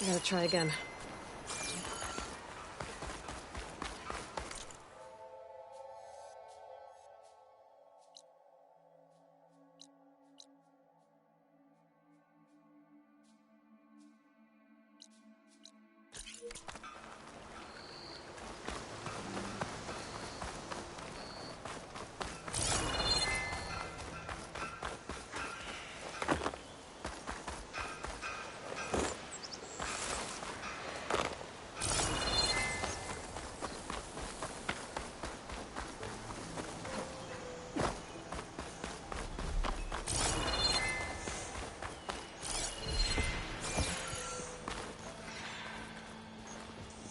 I gotta try again.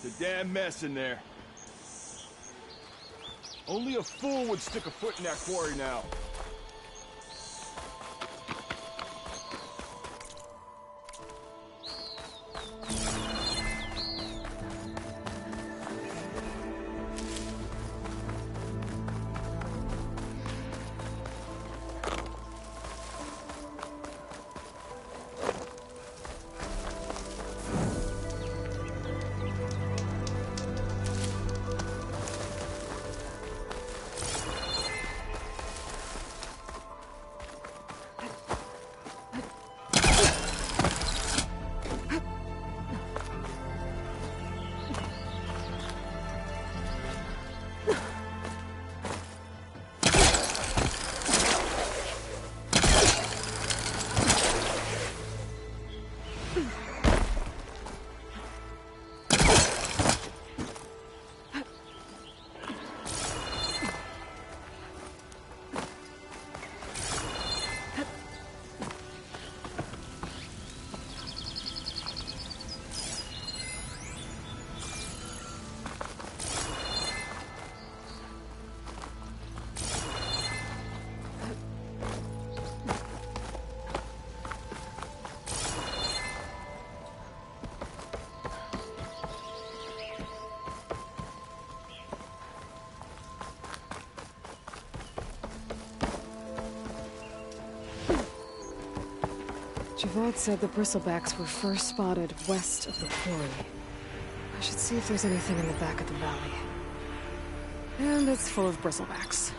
It's a damn mess in there. Only a fool would stick a foot in that quarry now. Javad said the bristlebacks were first spotted west of the quarry. I should see if there's anything in the back of the valley. And it's full of bristlebacks.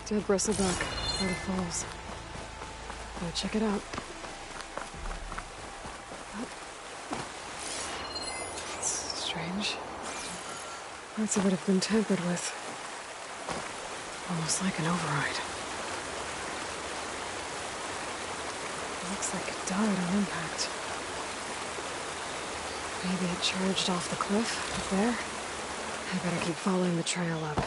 Dead bristleback by the falls. Gotta check it out. It's strange. Parts of it have been tampered with. Almost like an override. It looks like it died on impact. Maybe it charged off the cliff up there. I better keep following the trail up.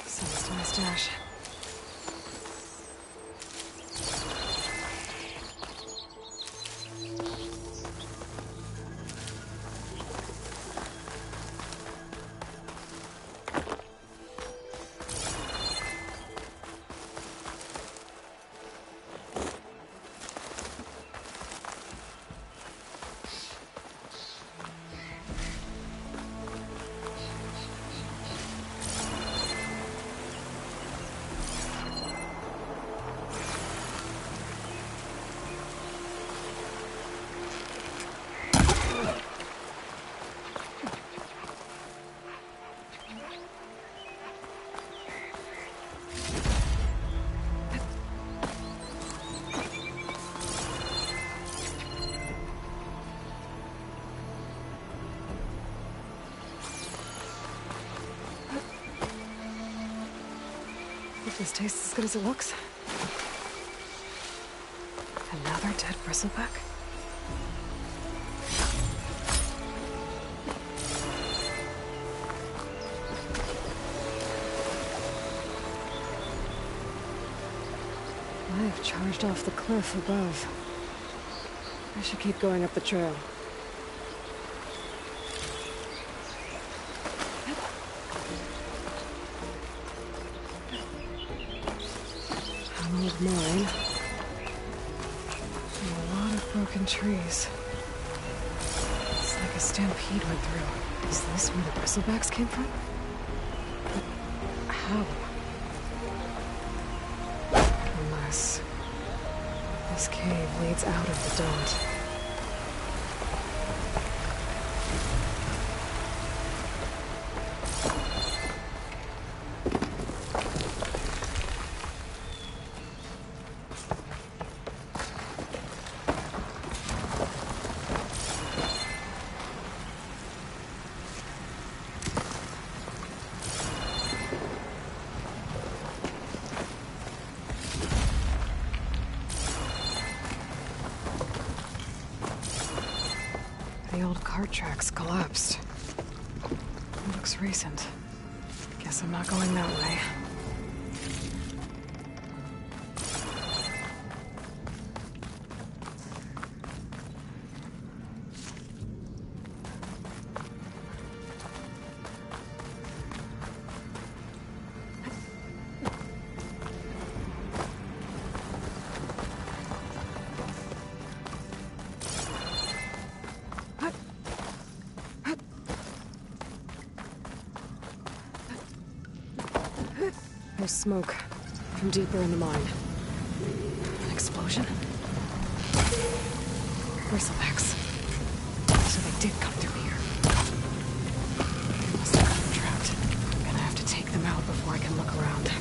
Sends to my stash. If this tastes as good as it looks. And Another dead bristleback? I've charged off the cliff above. I should keep going up the trail. An old mine. And a lot of broken trees. It's like a stampede went through. Is this where the bristlebacks came from? But how? Unless this cave leads out of the Daunt. The old cart tracks collapsed. It looks recent. Guess I'm not going that way. There's smoke from deeper in the mine. An explosion? Bristlebacks. So they did come through here. They must have gotten trapped. I'm gonna have to take them out before I can look around.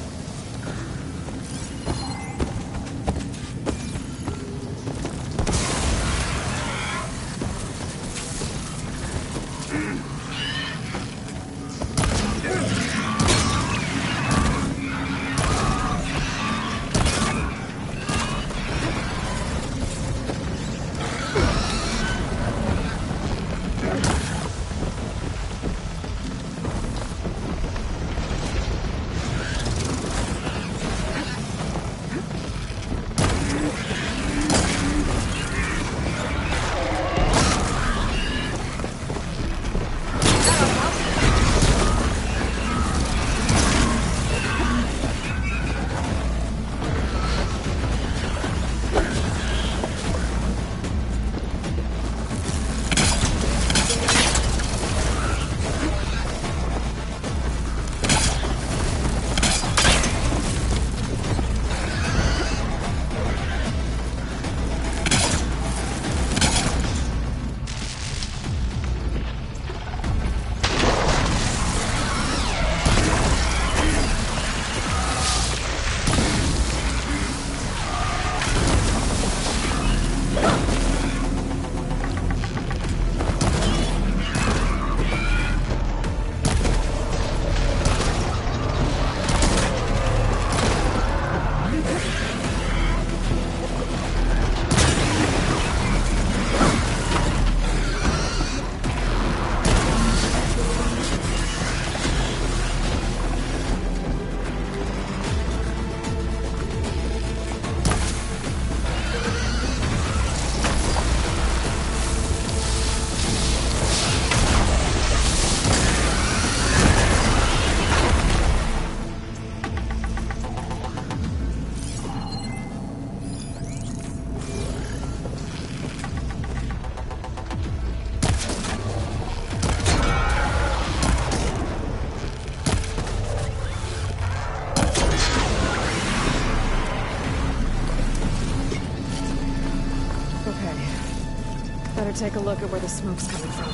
Take a look at where the smoke's coming from.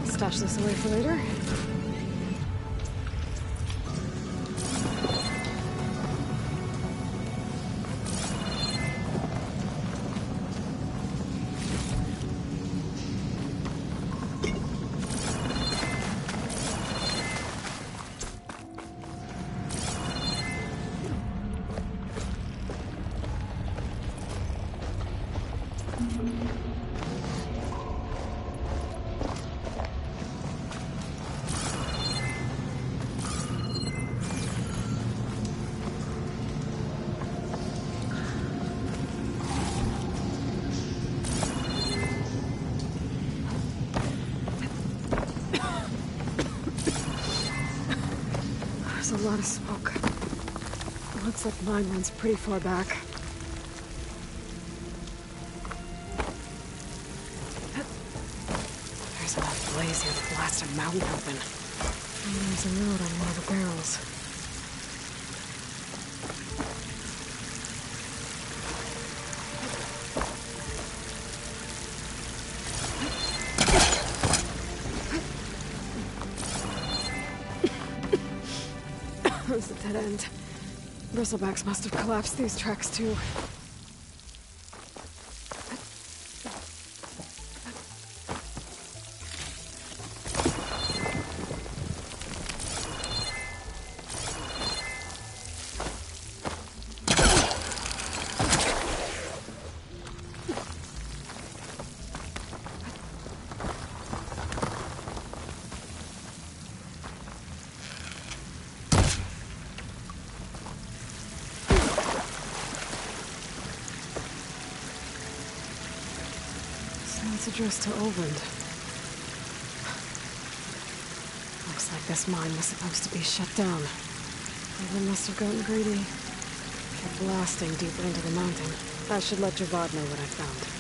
Stash this away for later. There's a lot of smoke. It looks like mine runs pretty far back. There's enough blaze here to blast a mountain open. And there's a note on one of the barrels. There's a dead end. Bristlebacks must have collapsed these tracks too. It's addressed to Oland. Looks like this mine was supposed to be shut down. Oland must have gotten greedy. Kept blasting deeper into the mountain. That should let Javad know what I found.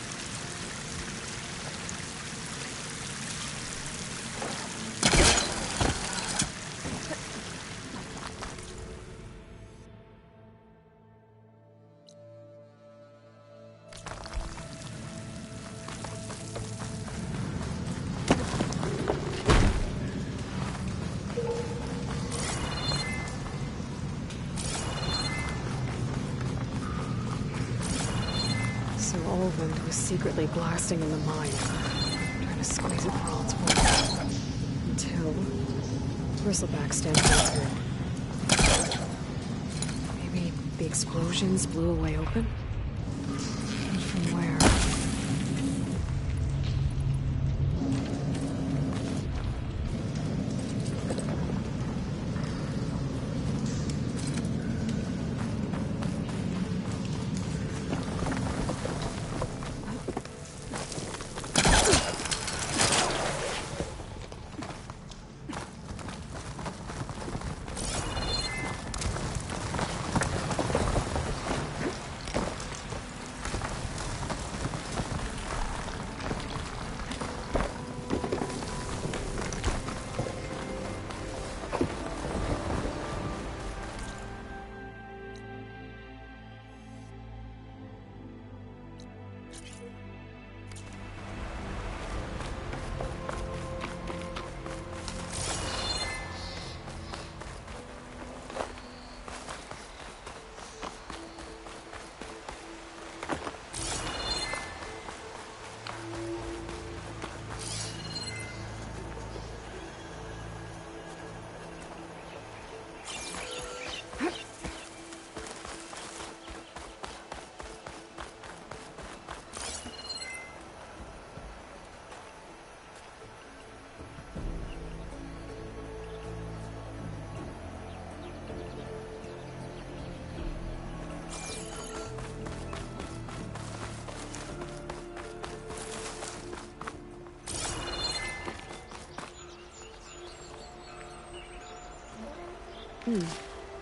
So Oland was secretly blasting in the mine, trying to squeeze it for all it's worth. Until Bristleback stampeded through. Maybe the explosions blew a way open? And from where?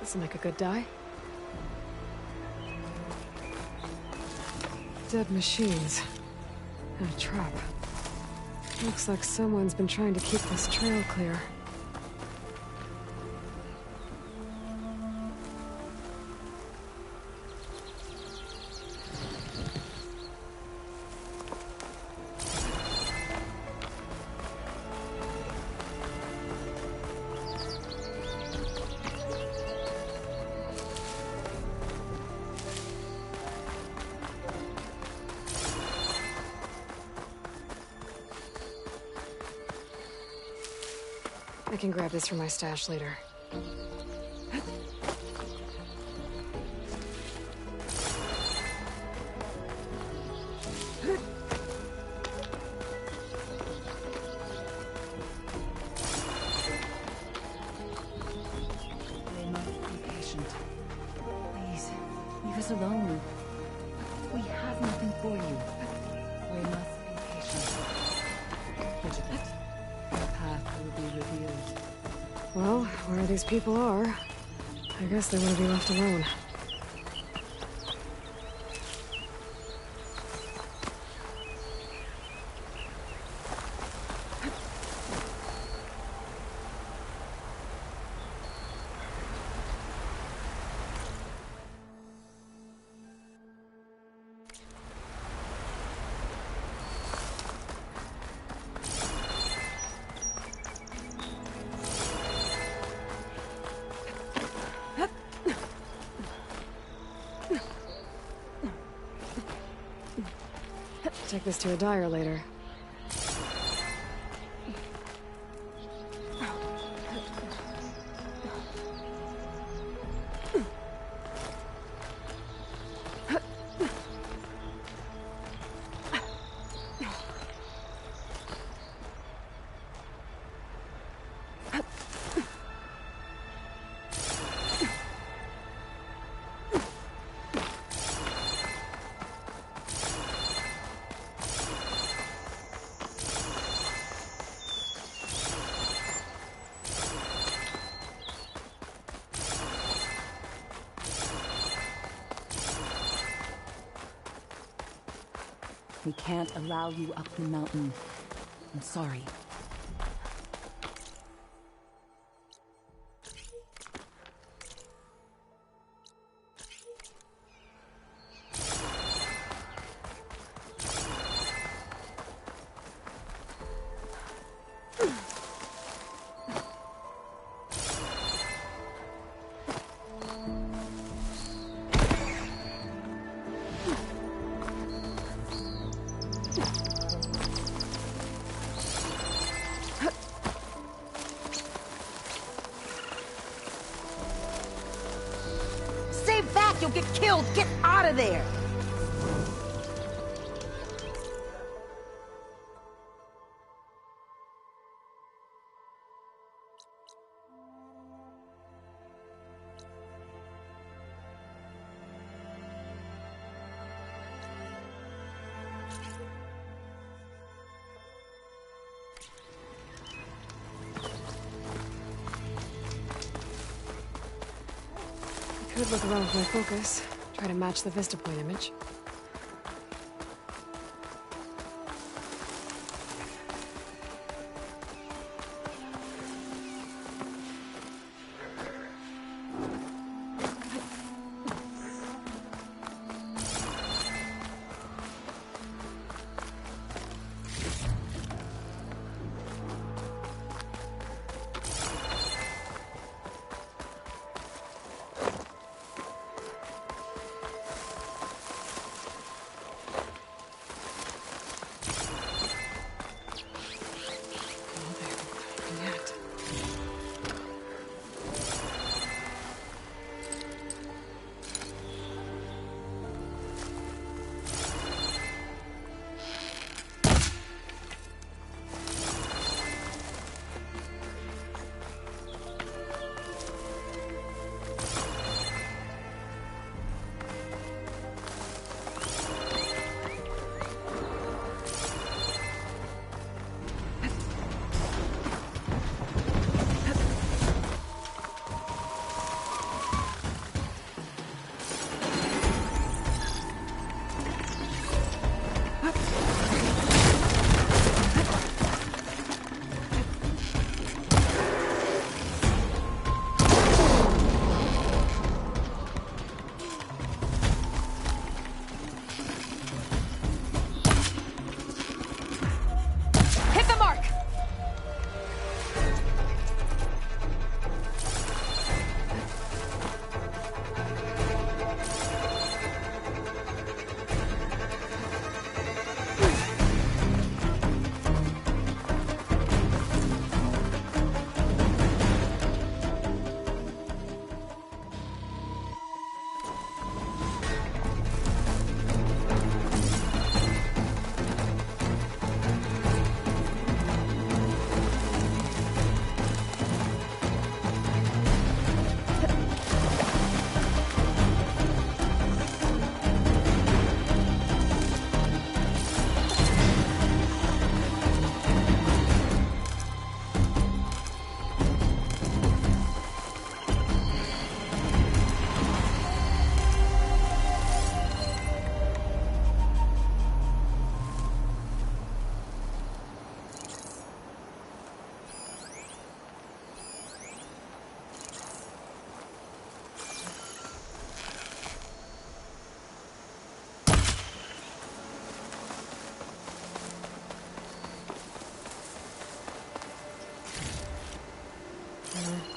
This'll make a good dye. Dead machines. And a trap. Looks like someone's been trying to keep this trail clear. I can grab this from my stash later. They must be patient. Please, leave us alone. We have nothing for you. We must be patient. Vigilant. Our path will be revealed. Well, where these people are, I guess they want to be left alone. Take this to a dyer later. We can't allow you up the mountain. I'm sorry. Stay back! You'll get killed! Get out of there! Could look around with my focus. Try to match the Vista Point image.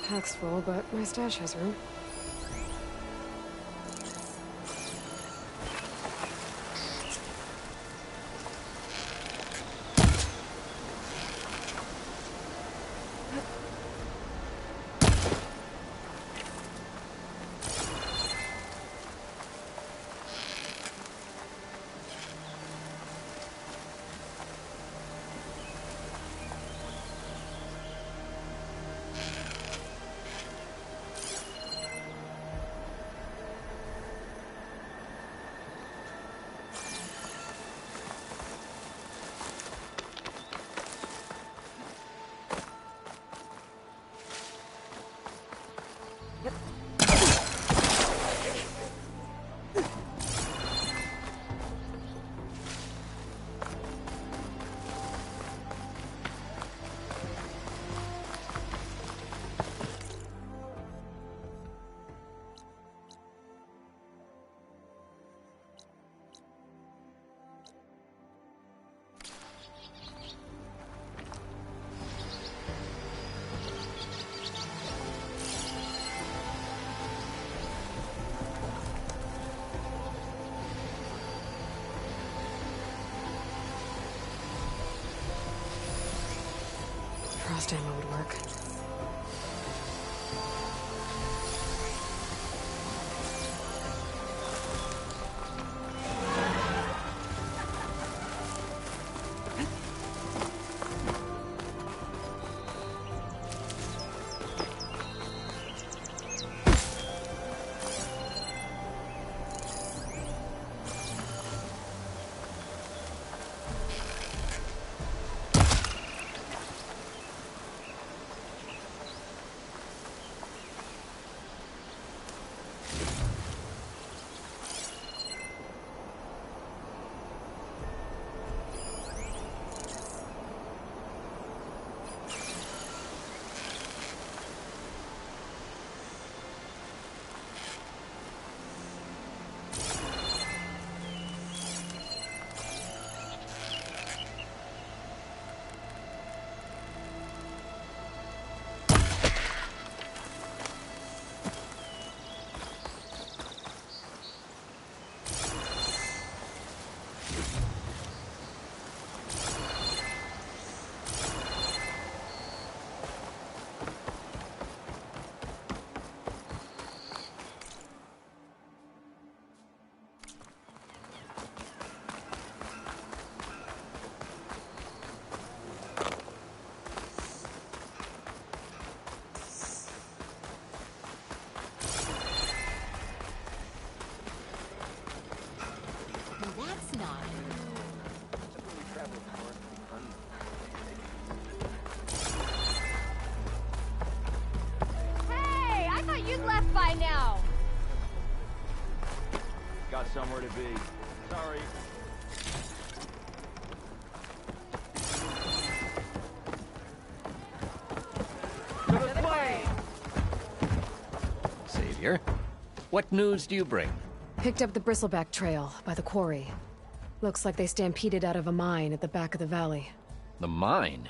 Pack's full, but my stash has room. Frost ammo would work. By now. Got somewhere to be. Sorry. To the plane! Savior, what news do you bring? Picked up the Bristleback Trail by the quarry. Looks like they stampeded out of a mine at the back of the valley. The mine?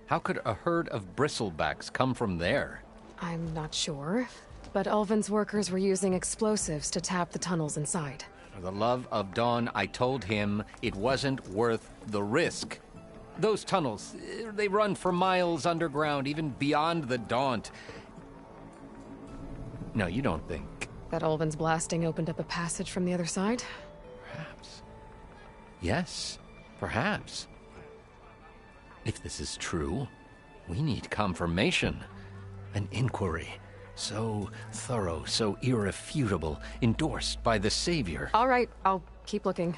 How could a herd of bristlebacks come from there? I'm not sure, but Ulvin's workers were using explosives to tap the tunnels inside. For the love of Dawn, I told him it wasn't worth the risk. Those tunnels, they run for miles underground, even beyond the Daunt. No, you don't think... That Ulvin's blasting opened up a passage from the other side? Perhaps. Yes, perhaps. If this is true, we need confirmation. An inquiry. So thorough, so irrefutable, endorsed by the Savior. All right, I'll keep looking.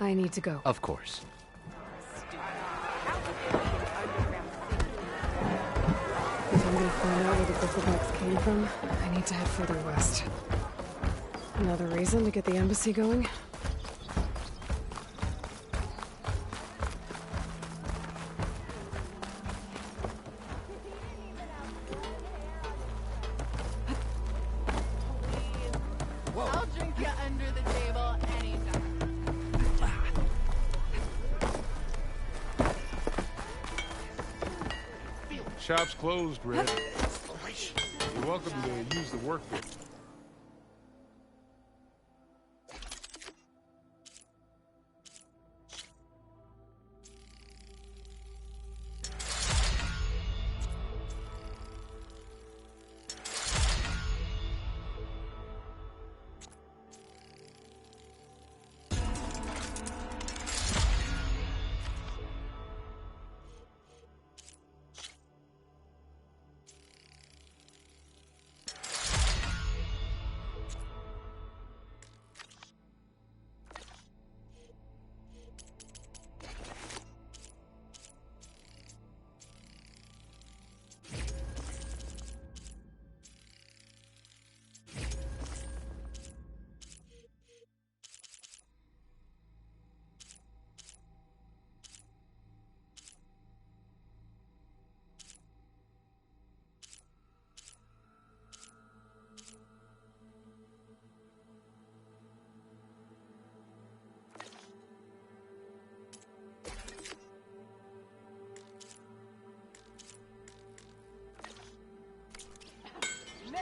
I need to go. Of course. If I'm gonna find out where the Bristleback's came from, I need to head further west. Another reason to get the embassy going? I'll drink you under the table anytime. Shop's closed, Red. You're welcome to use the workbook.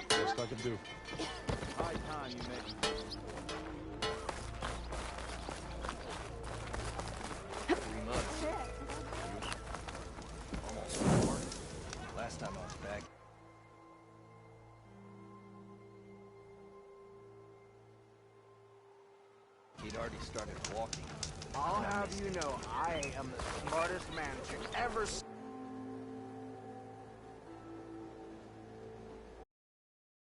Best I can do. High time you make. 3 months. Almost 4. Last time I was back. He'd already started walking. I'll have you know, I am the smartest manager ever.